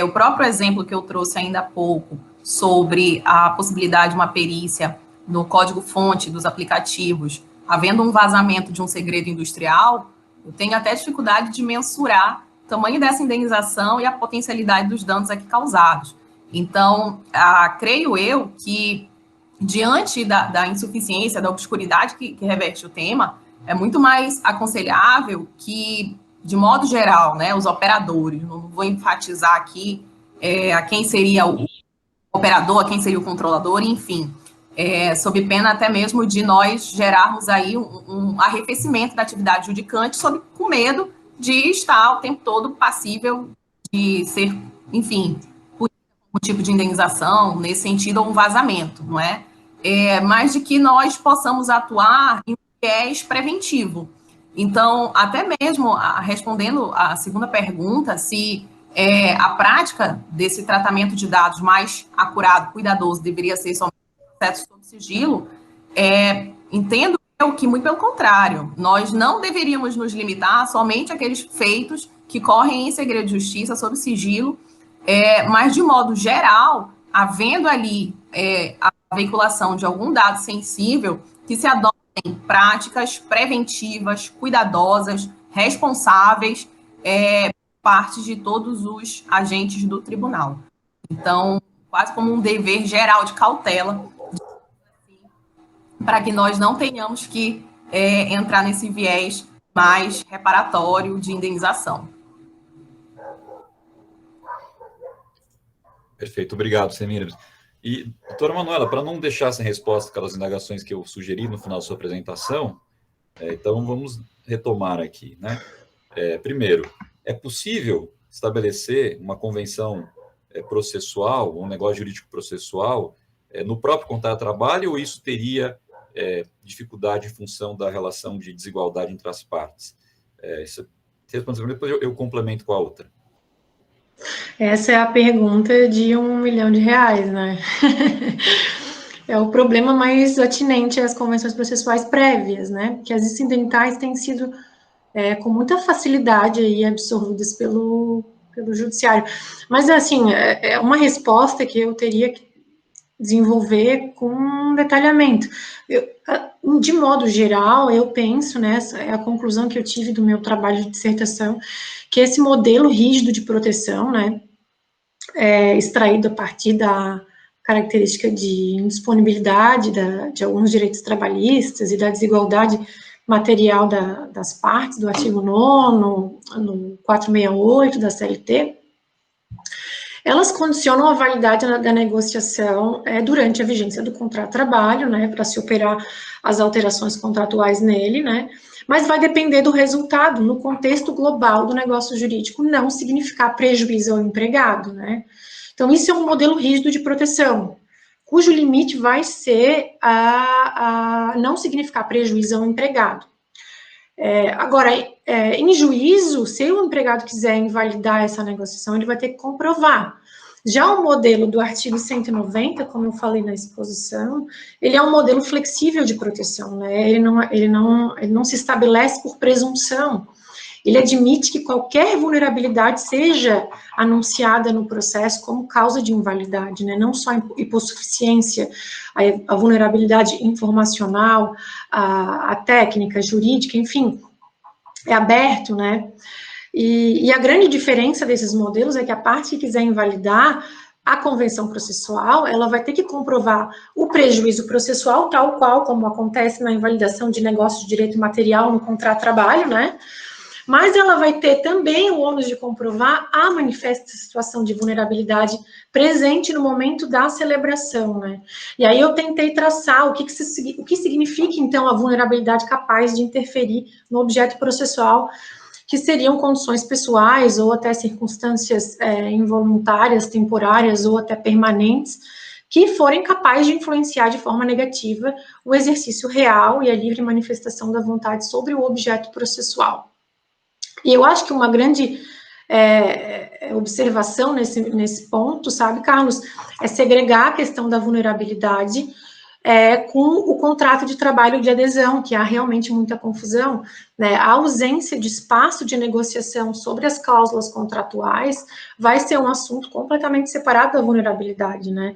O próprio exemplo que eu trouxe ainda há pouco sobre a possibilidade de uma perícia no código-fonte dos aplicativos, havendo um vazamento de um segredo industrial, eu tenho até dificuldade de mensurar o tamanho dessa indenização e a potencialidade dos danos aqui causados. Então, creio eu que, diante da insuficiência, da obscuridade que reveste o tema, é muito mais aconselhável que, de modo geral, né, os operadores, não vou enfatizar aqui a quem seria o operador, a quem seria o controlador, enfim, sob pena até mesmo de nós gerarmos aí um arrefecimento da atividade judicante com medo de estar o tempo todo passível de ser, enfim, um tipo de indenização, nesse sentido, ou um vazamento, não é? Mas de que nós possamos atuar em um viés preventivo. Então, até mesmo respondendo a segunda pergunta, se a prática desse tratamento de dados mais acurado, cuidadoso, deveria ser somente processo sob sigilo, entendo eu que, muito pelo contrário, nós não deveríamos nos limitar somente àqueles feitos que correm em segredo de justiça, sob sigilo, mas, de modo geral, havendo ali a veiculação de algum dado sensível, que se adotem práticas preventivas, cuidadosas, responsáveis, parte de todos os agentes do tribunal. Então, quase como um dever geral de cautela, para que nós não tenhamos que entrar nesse viés mais reparatório de indenização. Perfeito, obrigado, Semíramis. E, doutora Manuela, para não deixar sem resposta aquelas indagações que eu sugeri no final da sua apresentação, então vamos retomar aqui, né? Primeiro, é possível estabelecer uma convenção processual, um negócio jurídico processual, no próprio contrato de trabalho, ou isso teria dificuldade em função da relação de desigualdade entre as partes? Depois eu complemento com a outra. Essa é a pergunta de R$1 milhão, né? É o problema mais atinente às convenções processuais prévias, né? Que as incidentais têm sido com muita facilidade aí absorvidas pelo judiciário. Mas, assim, é uma resposta que eu teria que desenvolver com detalhamento. De modo geral, eu penso, né, essa é a conclusão que eu tive do meu trabalho de dissertação, que esse modelo rígido de proteção, né, extraído a partir da característica de indisponibilidade de alguns direitos trabalhistas e da desigualdade material das partes, do artigo 9º, no 468 da CLT, elas condicionam a validade da negociação durante a vigência do contrato de trabalho, né, para se operar as alterações contratuais nele, né, mas vai depender do resultado no contexto global do negócio jurídico não significar prejuízo ao empregado, né. Então, isso é um modelo rígido de proteção, cujo limite vai ser a não significar prejuízo ao empregado. Agora, em juízo, se o empregado quiser invalidar essa negociação, ele vai ter que comprovar. Já o modelo do artigo 190, como eu falei na exposição, ele é um modelo flexível de proteção, né? Ele não se estabelece por presunção. Ele admite que qualquer vulnerabilidade seja anunciada no processo como causa de invalidade, né? Não só hipossuficiência, a vulnerabilidade informacional, a técnica, jurídica, enfim, é aberto, né? E a grande diferença desses modelos é que a parte que quiser invalidar a convenção processual, ela vai ter que comprovar o prejuízo processual, tal qual como acontece na invalidação de negócio de direito material no contrato de trabalho, né? Mas ela vai ter também o ônus de comprovar a manifesta situação de vulnerabilidade presente no momento da celebração, né? E aí eu tentei traçar o que significa, então, a vulnerabilidade capaz de interferir no objeto processual, que seriam condições pessoais ou até circunstâncias involuntárias, temporárias ou até permanentes, que forem capazes de influenciar de forma negativa o exercício real e a livre manifestação da vontade sobre o objeto processual. E eu acho que uma grande observação nesse ponto, sabe, Carlos, é segregar a questão da vulnerabilidade com o contrato de trabalho de adesão, que há realmente muita confusão, né? A ausência de espaço de negociação sobre as cláusulas contratuais vai ser um assunto completamente separado da vulnerabilidade, né?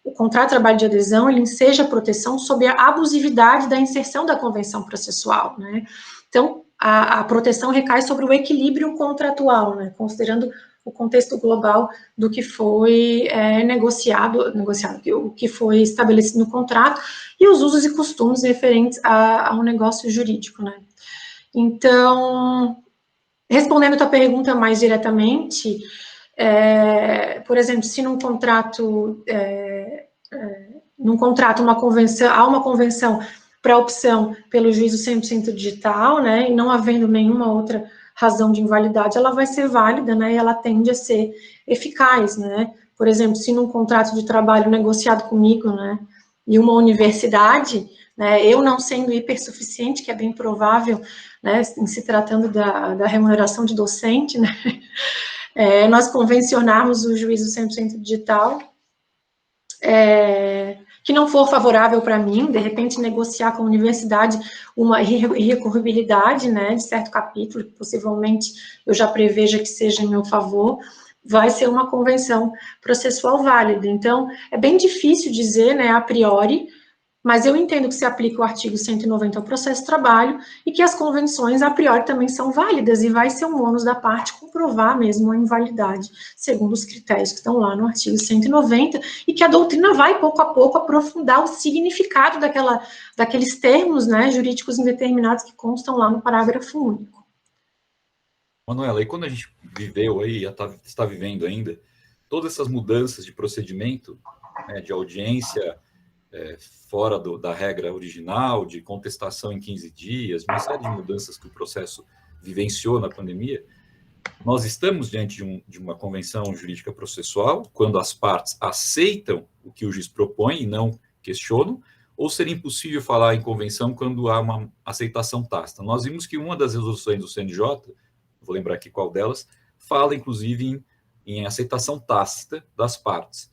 O contrato de trabalho de adesão, ele enseja a proteção sob a abusividade da inserção da convenção processual, né? Então, a proteção recai sobre o equilíbrio contratual, né? Considerando o contexto global do que foi negociado, o que foi estabelecido no contrato, e os usos e costumes referentes a um negócio jurídico, né? Então, respondendo a tua pergunta mais diretamente, por exemplo, se num contrato, há uma convenção para opção pelo juízo 100% digital, né, e não havendo nenhuma outra razão de invalidade, ela vai ser válida, né, e ela tende a ser eficaz, né. Por exemplo, se num contrato de trabalho negociado comigo, né, e uma universidade, né, eu não sendo hipersuficiente, que é bem provável, né, em se tratando da remuneração de docente, né, nós convencionarmos o juízo 100% digital, que não for favorável para mim, de repente negociar com a universidade uma irrecorribilidade, né, de certo capítulo, que possivelmente eu já preveja que seja em meu favor, vai ser uma convenção processual válida. Então, é bem difícil dizer, né, a priori, mas eu entendo que se aplica o artigo 190 ao processo de trabalho e que as convenções, a priori, também são válidas e vai ser um ônus da parte comprovar mesmo a invalidade, segundo os critérios que estão lá no artigo 190, e que a doutrina vai, pouco a pouco, aprofundar o significado daqueles termos, né, jurídicos indeterminados que constam lá no parágrafo único. Manuela, e quando a gente viveu aí, está vivendo ainda, todas essas mudanças de procedimento, né, de audiência fora da regra original, de contestação em 15 dias, uma série de mudanças que o processo vivenciou na pandemia, nós estamos diante de uma convenção jurídica processual, quando as partes aceitam o que o juiz propõe e não questionam, ou seria impossível falar em convenção quando há uma aceitação tácita? Nós vimos que uma das resoluções do CNJ, vou lembrar aqui qual delas, fala, inclusive, em aceitação tácita das partes.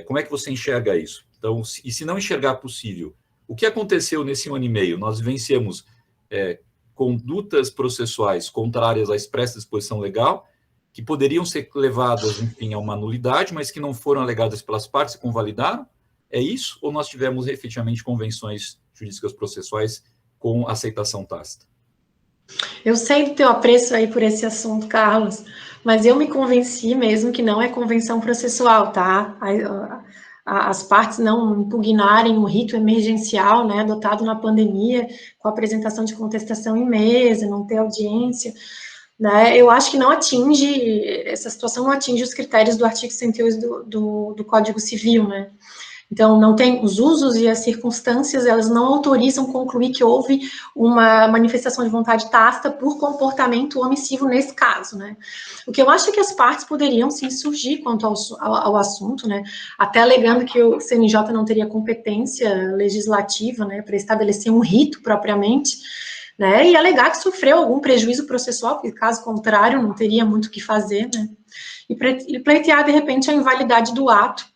Como é que você enxerga isso? Então, e se não enxergar possível, o que aconteceu nesse 1 ano e meio? Nós vivenciamos condutas processuais contrárias à expressa disposição legal, que poderiam ser levadas, enfim, a uma nulidade, mas que não foram alegadas pelas partes e convalidaram? É isso? Ou nós tivemos efetivamente convenções jurídicas processuais com aceitação tácita? Eu sei do teu apreço aí por esse assunto, Carlos, mas eu me convenci mesmo que não é convenção processual, tá? As partes não impugnarem o rito emergencial, né, adotado na pandemia, com a apresentação de contestação em mesa, não ter audiência, né, eu acho que não atinge, essa situação não atinge os critérios do artigo 108 do Código Civil, né. Então, não tem os usos e as circunstâncias, elas não autorizam concluir que houve uma manifestação de vontade tácita por comportamento omissivo nesse caso, né. O que eu acho é que as partes poderiam, sim, surgir quanto ao assunto, né, até alegando que o CNJ não teria competência legislativa, né, para estabelecer um rito propriamente, né, e alegar que sofreu algum prejuízo processual, porque caso contrário não teria muito o que fazer, né, e pleitear, de repente, a invalidade do ato.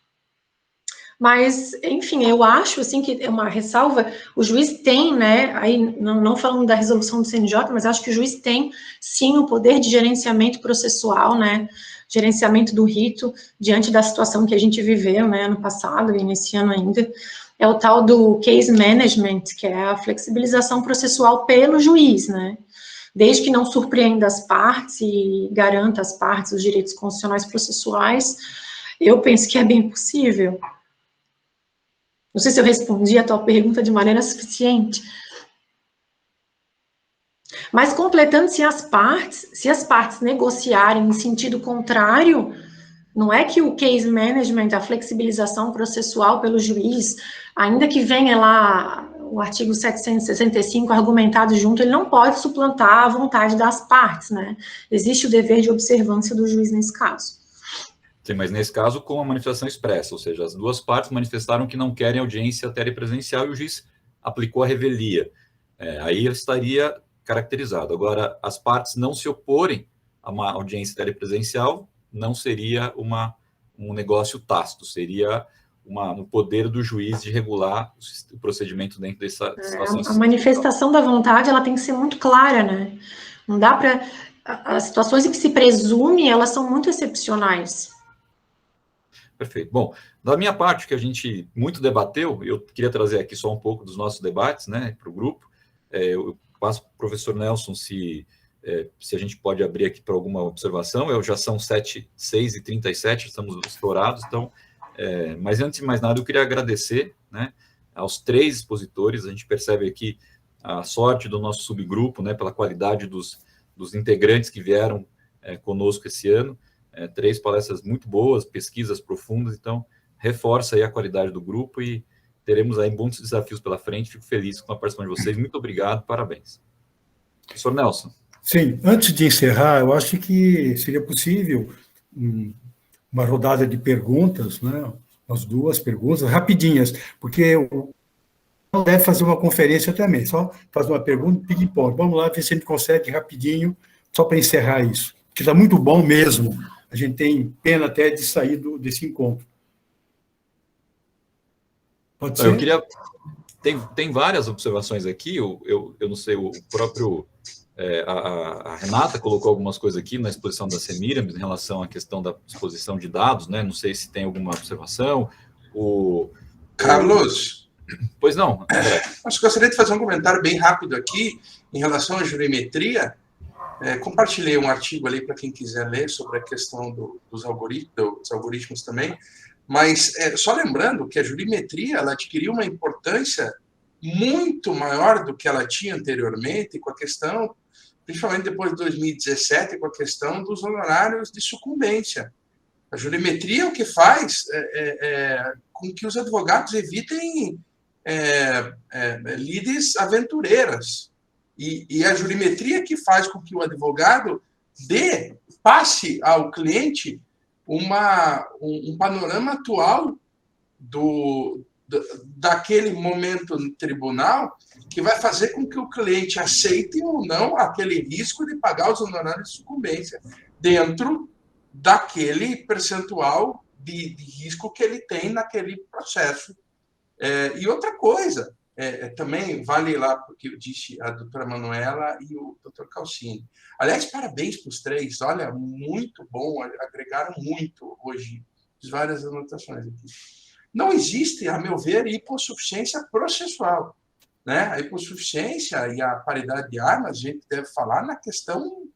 Mas, enfim, eu acho, assim, que é uma ressalva, o juiz tem, né, aí, não falando da resolução do CNJ, mas acho que o juiz tem, sim, o poder de gerenciamento processual, né, gerenciamento do rito, diante da situação que a gente viveu, né, ano passado e nesse ano ainda, é o tal do case management, que é a flexibilização processual pelo juiz, né, desde que não surpreenda as partes e garanta às partes os direitos constitucionais processuais, eu penso que é bem possível. Não sei se eu respondi a tua pergunta de maneira suficiente. Mas completando, se as partes negociarem em sentido contrário, não é que o case management, a flexibilização processual pelo juiz, ainda que venha lá o artigo 765 argumentado junto, ele não pode suplantar a vontade das partes, né? Existe o dever de observância do juiz nesse caso. Sim, mas nesse caso com a manifestação expressa, ou seja, as duas partes manifestaram que não querem audiência telepresencial e o juiz aplicou a revelia. Aí estaria caracterizado. Agora, as partes não se oporem a uma audiência telepresencial, não seria um negócio tácito, seria um poder do juiz de regular o procedimento dentro dessa situação. A manifestação da vontade, ela tem que ser muito clara, né? Não dá para... As situações em que se presume, elas são muito excepcionais. Perfeito. Bom, da minha parte, que a gente muito debateu, eu queria trazer aqui só um pouco dos nossos debates, né, para o grupo. Eu passo para o professor Nelson se a gente pode abrir aqui para alguma observação. Já são 6h37, estamos estourados, então... mas antes de mais nada, eu queria agradecer, né, aos 3 expositores. A gente percebe aqui a sorte do nosso subgrupo, né, pela qualidade dos integrantes que vieram conosco esse ano. 3 palestras muito boas, pesquisas profundas, então reforça aí a qualidade do grupo e teremos aí muitos desafios pela frente. Fico feliz com a participação de vocês. Muito obrigado, parabéns. Professor Nelson. Sim, antes de encerrar, eu acho que seria possível uma rodada de perguntas, né? As 2 perguntas, rapidinhas, porque não deve fazer uma conferência também, só fazer uma pergunta, ping-pong. Vamos lá, ver se a gente consegue rapidinho, só para encerrar isso, que está muito bom mesmo. A gente tem pena até de sair desse encontro. Pode ser? Eu queria... Tem várias observações aqui, eu não sei, o próprio... a Renata colocou algumas coisas aqui na exposição da Semiramis em relação à questão da exposição de dados, né? Não sei se tem alguma observação. Carlos? Pois não, André. Acho que gostaria de fazer um comentário bem rápido aqui em relação à jurimetria. Compartilhei um artigo ali para quem quiser ler sobre a questão dos algoritmos também, mas só lembrando que a jurimetria ela adquiriu uma importância muito maior do que ela tinha anteriormente, com a questão, principalmente depois de 2017, com a questão dos honorários de sucumbência. A jurimetria o que faz com que os advogados evitem lides aventureiras. E a jurimetria que faz com que o advogado passe ao cliente um panorama atual daquele momento no tribunal, que vai fazer com que o cliente aceite ou não aquele risco de pagar os honorários de sucumbência dentro daquele percentual de risco que ele tem naquele processo. E outra coisa, também vale lá porque eu disse a doutora Manuela e o doutor Calcini. Aliás, parabéns para os 3, olha, muito bom, agregaram muito hoje, fiz várias anotações aqui. Não existe, a meu ver, hipossuficiência processual, né? A hipossuficiência e a paridade de armas, a gente deve falar na questão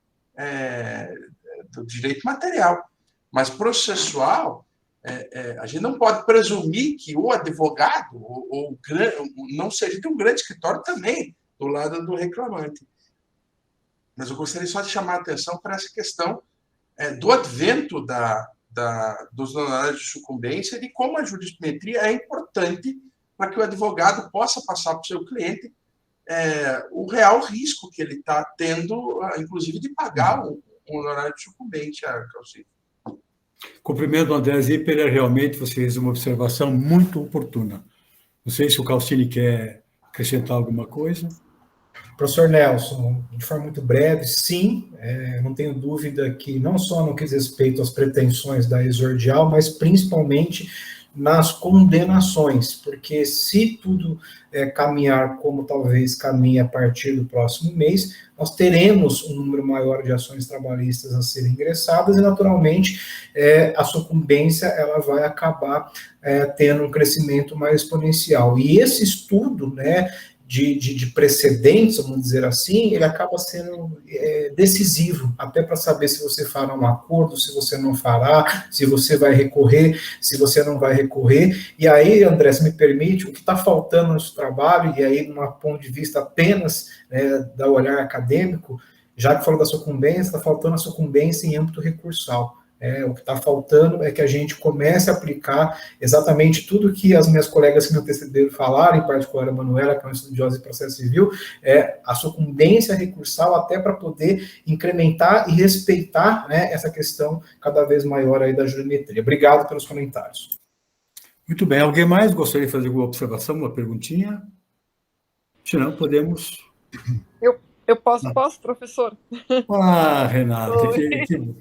do direito material, mas processual, a gente não pode presumir que o advogado não seja de um grande escritório também do lado do reclamante. Mas eu gostaria só de chamar a atenção para essa questão do advento dos honorários de sucumbência e de como a jurimetria é importante para que o advogado possa passar para o seu cliente o real risco que ele está tendo, inclusive de pagar um honorário de sucumbência, Calcini. Cumprimento o André Zipper, realmente você fez uma observação muito oportuna. Não sei se o Calcini quer acrescentar alguma coisa. Professor Nelson, de forma muito breve, sim, não tenho dúvida que não só no que diz respeito às pretensões da exordial, mas principalmente nas condenações, porque se tudo caminhar como talvez caminhe a partir do próximo mês, nós teremos um número maior de ações trabalhistas a serem ingressadas e, naturalmente, a sucumbência ela vai acabar tendo um crescimento mais exponencial. E esse estudo, né, de precedentes, vamos dizer assim, ele acaba sendo decisivo, até para saber se você fará um acordo, se você não fará, se você vai recorrer, se você não vai recorrer. E aí, André, se me permite, o que está faltando no nosso trabalho, e aí, de um ponto de vista apenas da olhar acadêmico, já que falou da sucumbência, está faltando a sucumbência em âmbito recursal. O que está faltando é que a gente comece a aplicar exatamente tudo que as minhas colegas que me antecederam falaram, em particular a Manuela, que é uma estudiosa de processo civil, a sucumbência recursal até para poder incrementar e respeitar, né, essa questão cada vez maior aí da jurimetria. Obrigado pelos comentários. Muito bem. Alguém mais gostaria de fazer alguma observação, uma perguntinha? Se não, podemos... Eu posso, professor? Ah, Renata,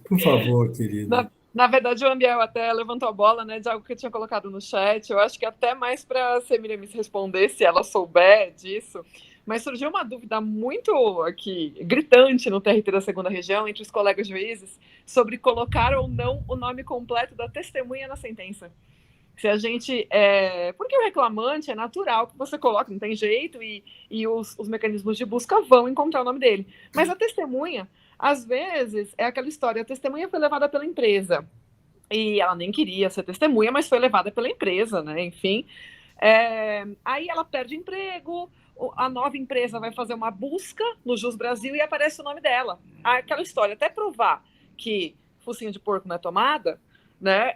por favor, querida. Na verdade, o Ambiel até levantou a bola, né, de algo que eu tinha colocado no chat. Eu acho que até mais para a Semiramis responder, se ela souber disso. Mas surgiu uma dúvida muito aqui, gritante no TRT da 2ª Região, entre os colegas juízes, sobre colocar ou não o nome completo da testemunha na sentença. Se a gente... porque o reclamante é natural que você coloque, não tem jeito, e os mecanismos de busca vão encontrar o nome dele. Mas a testemunha, às vezes, é aquela história, a testemunha foi levada pela empresa, e ela nem queria ser testemunha, mas foi levada pela empresa, né? Enfim. Aí ela perde emprego, a nova empresa vai fazer uma busca no Jus Brasil e aparece o nome dela. Aquela história, até provar que focinho de porco não é tomada, né?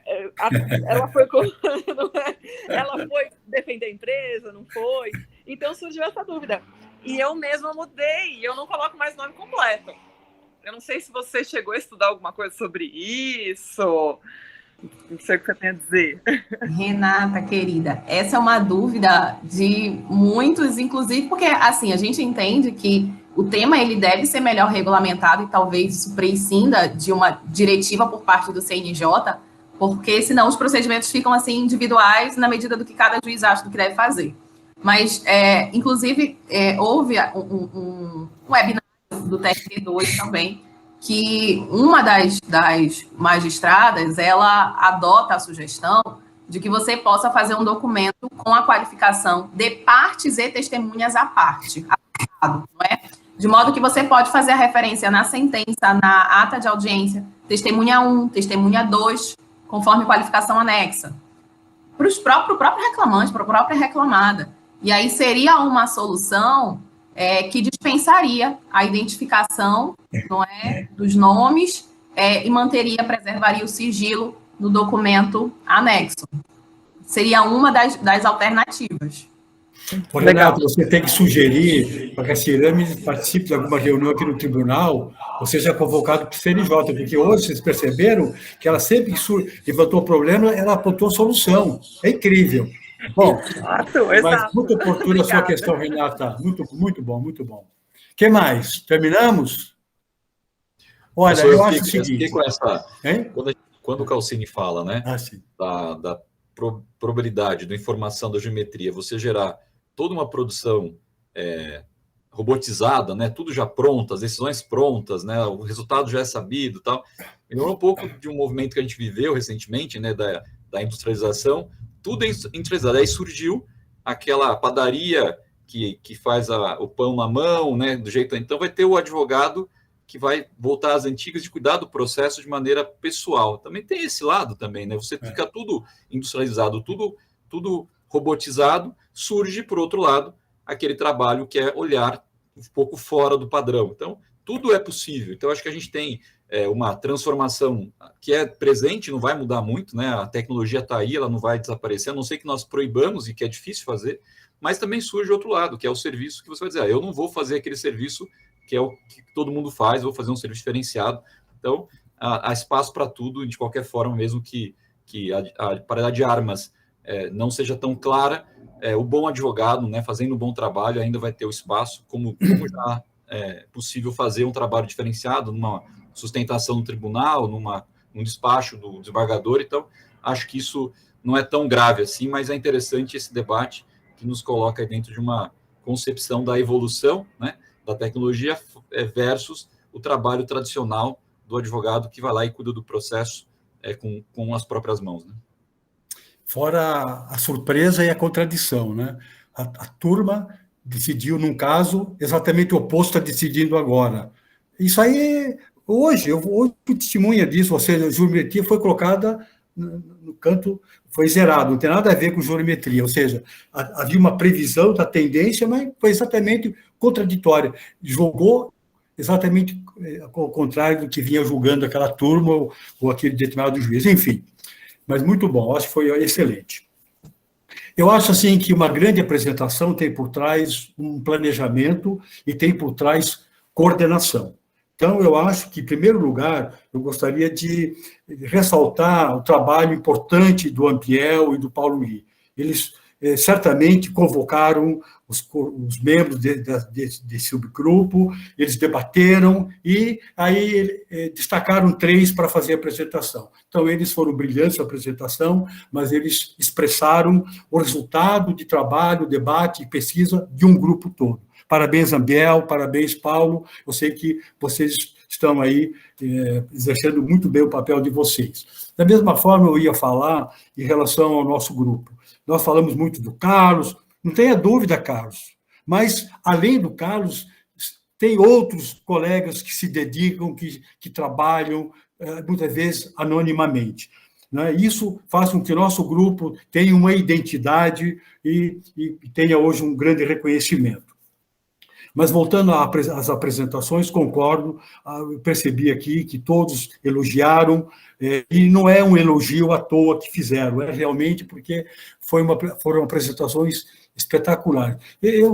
Ela foi defender a empresa, não foi? Então surgiu essa dúvida. E eu mesma mudei, eu não coloco mais nome completo. Eu não sei se você chegou a estudar alguma coisa sobre isso. Não sei o que você tem a dizer. Renata, querida, essa é uma dúvida de muitos, inclusive, porque assim, a gente entende que o tema ele deve ser melhor regulamentado e talvez isso prescinda de uma diretiva por parte do CNJ, porque senão os procedimentos ficam assim individuais na medida do que cada juiz acha do que deve fazer. Mas, inclusive, houve um webinar do TRT2 também, que uma das magistradas, ela adota a sugestão de que você possa fazer um documento com a qualificação de partes e testemunhas à parte, não é? De modo que você pode fazer a referência na sentença, na ata de audiência, testemunha 1, testemunha 2, conforme qualificação anexa, para o próprio reclamante, para a própria reclamada. E aí seria uma solução que dispensaria a identificação, não é, dos nomes e preservaria o sigilo do documento anexo. Seria uma das alternativas. Renato, você tem que sugerir para que a Semiramis participe de alguma reunião aqui no tribunal, ou seja convocado para o CNJ, porque hoje vocês perceberam que ela sempre que levantou o problema, ela apontou solução. É incrível. Bom, mas muito oportuna a sua questão, Renata. Muito, muito bom, muito bom. O que mais? Terminamos? Olha, eu acho o seguinte... Quando o Calcini fala, né, da probabilidade da informação da geometria, você gerar toda uma produção robotizada, né, tudo já pronto, as decisões prontas, né, o resultado já é sabido, tal. Lembrou um pouco de um movimento que a gente viveu recentemente, né, da industrialização, tudo é industrializado. Aí surgiu aquela padaria que faz o pão na mão, né, do jeito. Então vai ter o advogado que vai voltar às antigas de cuidar do processo de maneira pessoal. Também tem esse lado também, né? Você fica tudo industrializado, tudo robotizado, surge, por outro lado, aquele trabalho que é olhar um pouco fora do padrão. Então, tudo é possível. Então, acho que a gente tem uma transformação que é presente, não vai mudar muito, né? A tecnologia está aí, ela não vai desaparecer, a não ser que nós proibamos, e que é difícil fazer, mas também surge outro lado, que é o serviço que você vai dizer, eu não vou fazer aquele serviço que é o que todo mundo faz, vou fazer um serviço diferenciado. Então, há espaço para tudo, de qualquer forma, mesmo que a paridade de armas não seja tão clara, o bom advogado, né, fazendo um bom trabalho, ainda vai ter o espaço, como já é possível fazer um trabalho diferenciado, numa sustentação no tribunal, num despacho do desembargador. Então, acho que isso não é tão grave assim, mas é interessante esse debate que nos coloca dentro de uma concepção da evolução, né, da tecnologia versus o trabalho tradicional do advogado que vai lá e cuida do processo com as próprias mãos, né? Fora a surpresa e a contradição, né? A turma decidiu, num caso, exatamente o oposto está decidindo agora. Isso aí, hoje testemunha disso, ou seja, a geometria foi colocada no canto, foi zerado, não tem nada a ver com geometria, ou seja, havia uma previsão da tendência, mas foi exatamente contraditória. Jogou exatamente ao contrário do que vinha julgando aquela turma ou aquele determinado juiz. Enfim, mas muito bom, acho que foi excelente. Eu acho, assim, que uma grande apresentação tem por trás um planejamento e tem por trás coordenação. Então, eu acho que, em primeiro lugar, eu gostaria de ressaltar o trabalho importante do Ampiel e do Paulo Lee. Eles certamente convocaram os membros desse subgrupo, eles debateram e aí destacaram 3 para fazer a apresentação. Então, eles foram brilhantes na apresentação, mas eles expressaram o resultado de trabalho, debate e pesquisa de um grupo todo. Parabéns, Ambiel, parabéns, Paulo. Eu sei que vocês estão aí exercendo muito bem o papel de vocês. Da mesma forma, eu ia falar em relação ao nosso grupo. Nós falamos muito do Carlos, não tenha dúvida, Carlos, mas, além do Carlos, tem outros colegas que se dedicam, que trabalham, muitas vezes, anonimamente. Né? Isso faz com que o nosso grupo tenha uma identidade e tenha hoje um grande reconhecimento. Mas, voltando às apresentações, concordo, eu percebi aqui que todos elogiaram, e não é um elogio à toa que fizeram, é realmente porque foram apresentações espetaculares.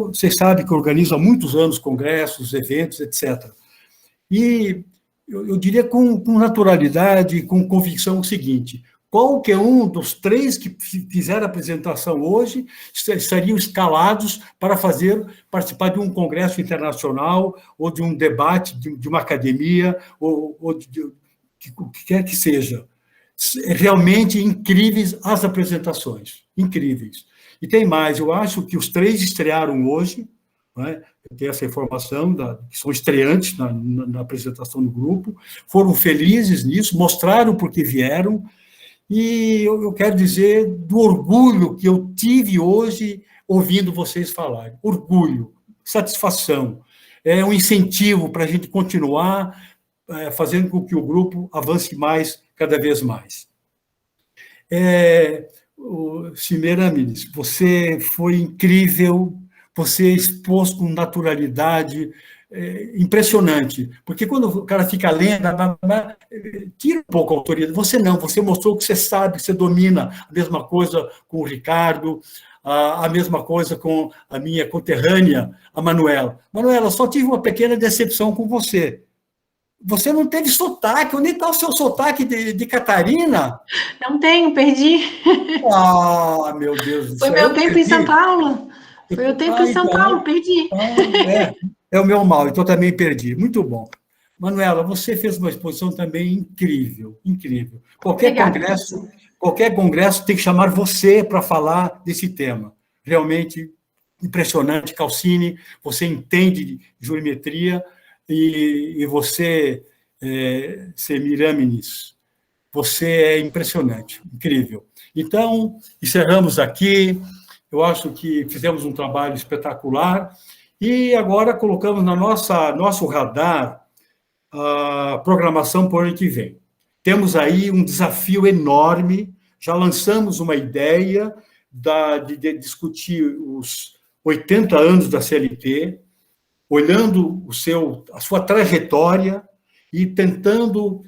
Vocês sabem que eu organizo há muitos anos congressos, eventos, etc. E eu diria com naturalidade, com convicção o seguinte: qualquer um dos 3 que fizeram a apresentação hoje estariam escalados para participar de um congresso internacional ou de um debate de uma academia ou o que quer que seja. Realmente incríveis as apresentações, incríveis. E tem mais, eu acho que os 3 estrearam hoje, né? Eu tenho essa informação, que são estreantes na apresentação do grupo, foram felizes nisso, mostraram por que vieram. E eu quero dizer do orgulho que eu tive hoje ouvindo vocês falarem. Orgulho, satisfação. É um incentivo para a gente continuar fazendo com que o grupo avance mais, cada vez mais. Semiramis, você foi incrível, você expôs com naturalidade, impressionante, porque quando o cara fica lendo, tira um pouco a autoridade. Você não, você mostrou que você sabe, que você domina. A mesma coisa com o Ricardo, a mesma coisa com a minha conterrânea, a Manuela. Manuela, só tive uma pequena decepção com você. Você não teve sotaque, onde está o seu sotaque de Catarina? Não tenho, perdi. Ah, meu Deus do céu. Foi meu tempo em São Paulo. Foi o tempo em São Paulo, perdi. É o meu mal, então também perdi. Muito bom. Manuela, você fez uma exposição também incrível, incrível. Qualquer congresso tem que chamar você para falar desse tema. Realmente impressionante, Calcini, você entende de geometria e você, Semiramis, você é impressionante, incrível. Então, encerramos aqui. Eu acho que fizemos um trabalho espetacular e agora colocamos na nosso radar a programação para o ano que vem. Temos aí um desafio enorme, já lançamos uma ideia de discutir os 80 anos da CLT, olhando a sua trajetória e tentando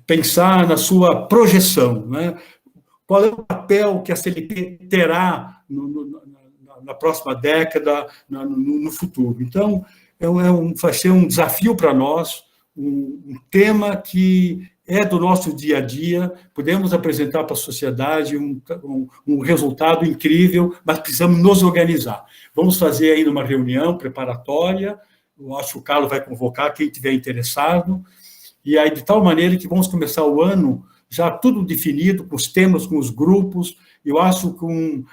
pensar na sua projeção, né? Qual é o papel que a CLT terá na próxima década, no futuro. Então, vai ser um desafio para nós, um tema que é do nosso dia a dia, podemos apresentar para a sociedade um resultado incrível, mas precisamos nos organizar. Vamos fazer ainda uma reunião preparatória, eu acho que o Carlos vai convocar quem estiver interessado, e aí de tal maneira que vamos começar o ano já tudo definido, com os temas, com os grupos, eu acho com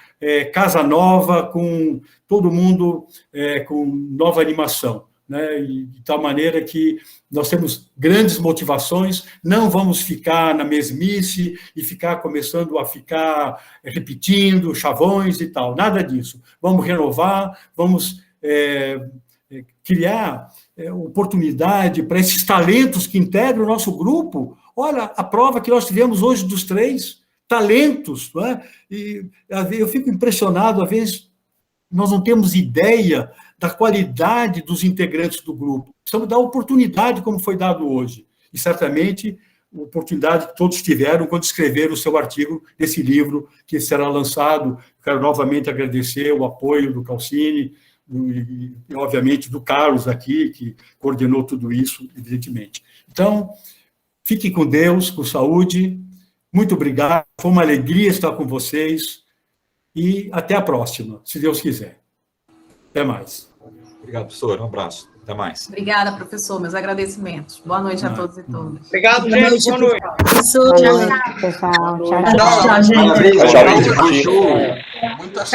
casa nova, com todo mundo com nova animação, né? E de tal maneira que nós temos grandes motivações, não vamos ficar na mesmice e começando a ficar repetindo chavões e tal, nada disso. Vamos renovar, vamos criar oportunidade para esses talentos que integram o nosso grupo. Olha, a prova que nós tivemos hoje dos 3 talentos, não é? E eu fico impressionado, às vezes, nós não temos ideia da qualidade dos integrantes do grupo. Precisamos dar oportunidade, como foi dado hoje. E, certamente, oportunidade que todos tiveram quando escreveram o seu artigo nesse livro que será lançado. Quero novamente agradecer o apoio do Calcini e, obviamente, do Carlos aqui, que coordenou tudo isso, evidentemente. Então, fiquem com Deus, com saúde. Muito obrigado. Foi uma alegria estar com vocês. E até a próxima, se Deus quiser. Até mais. Obrigado, professor. Um abraço. Até mais. Obrigada, professor. Meus agradecimentos. Boa noite a todos e todas. Obrigado, gente. Boa noite. Professor, Boa noite, pessoal. Tchau, tchau. Tchau, gente. Muita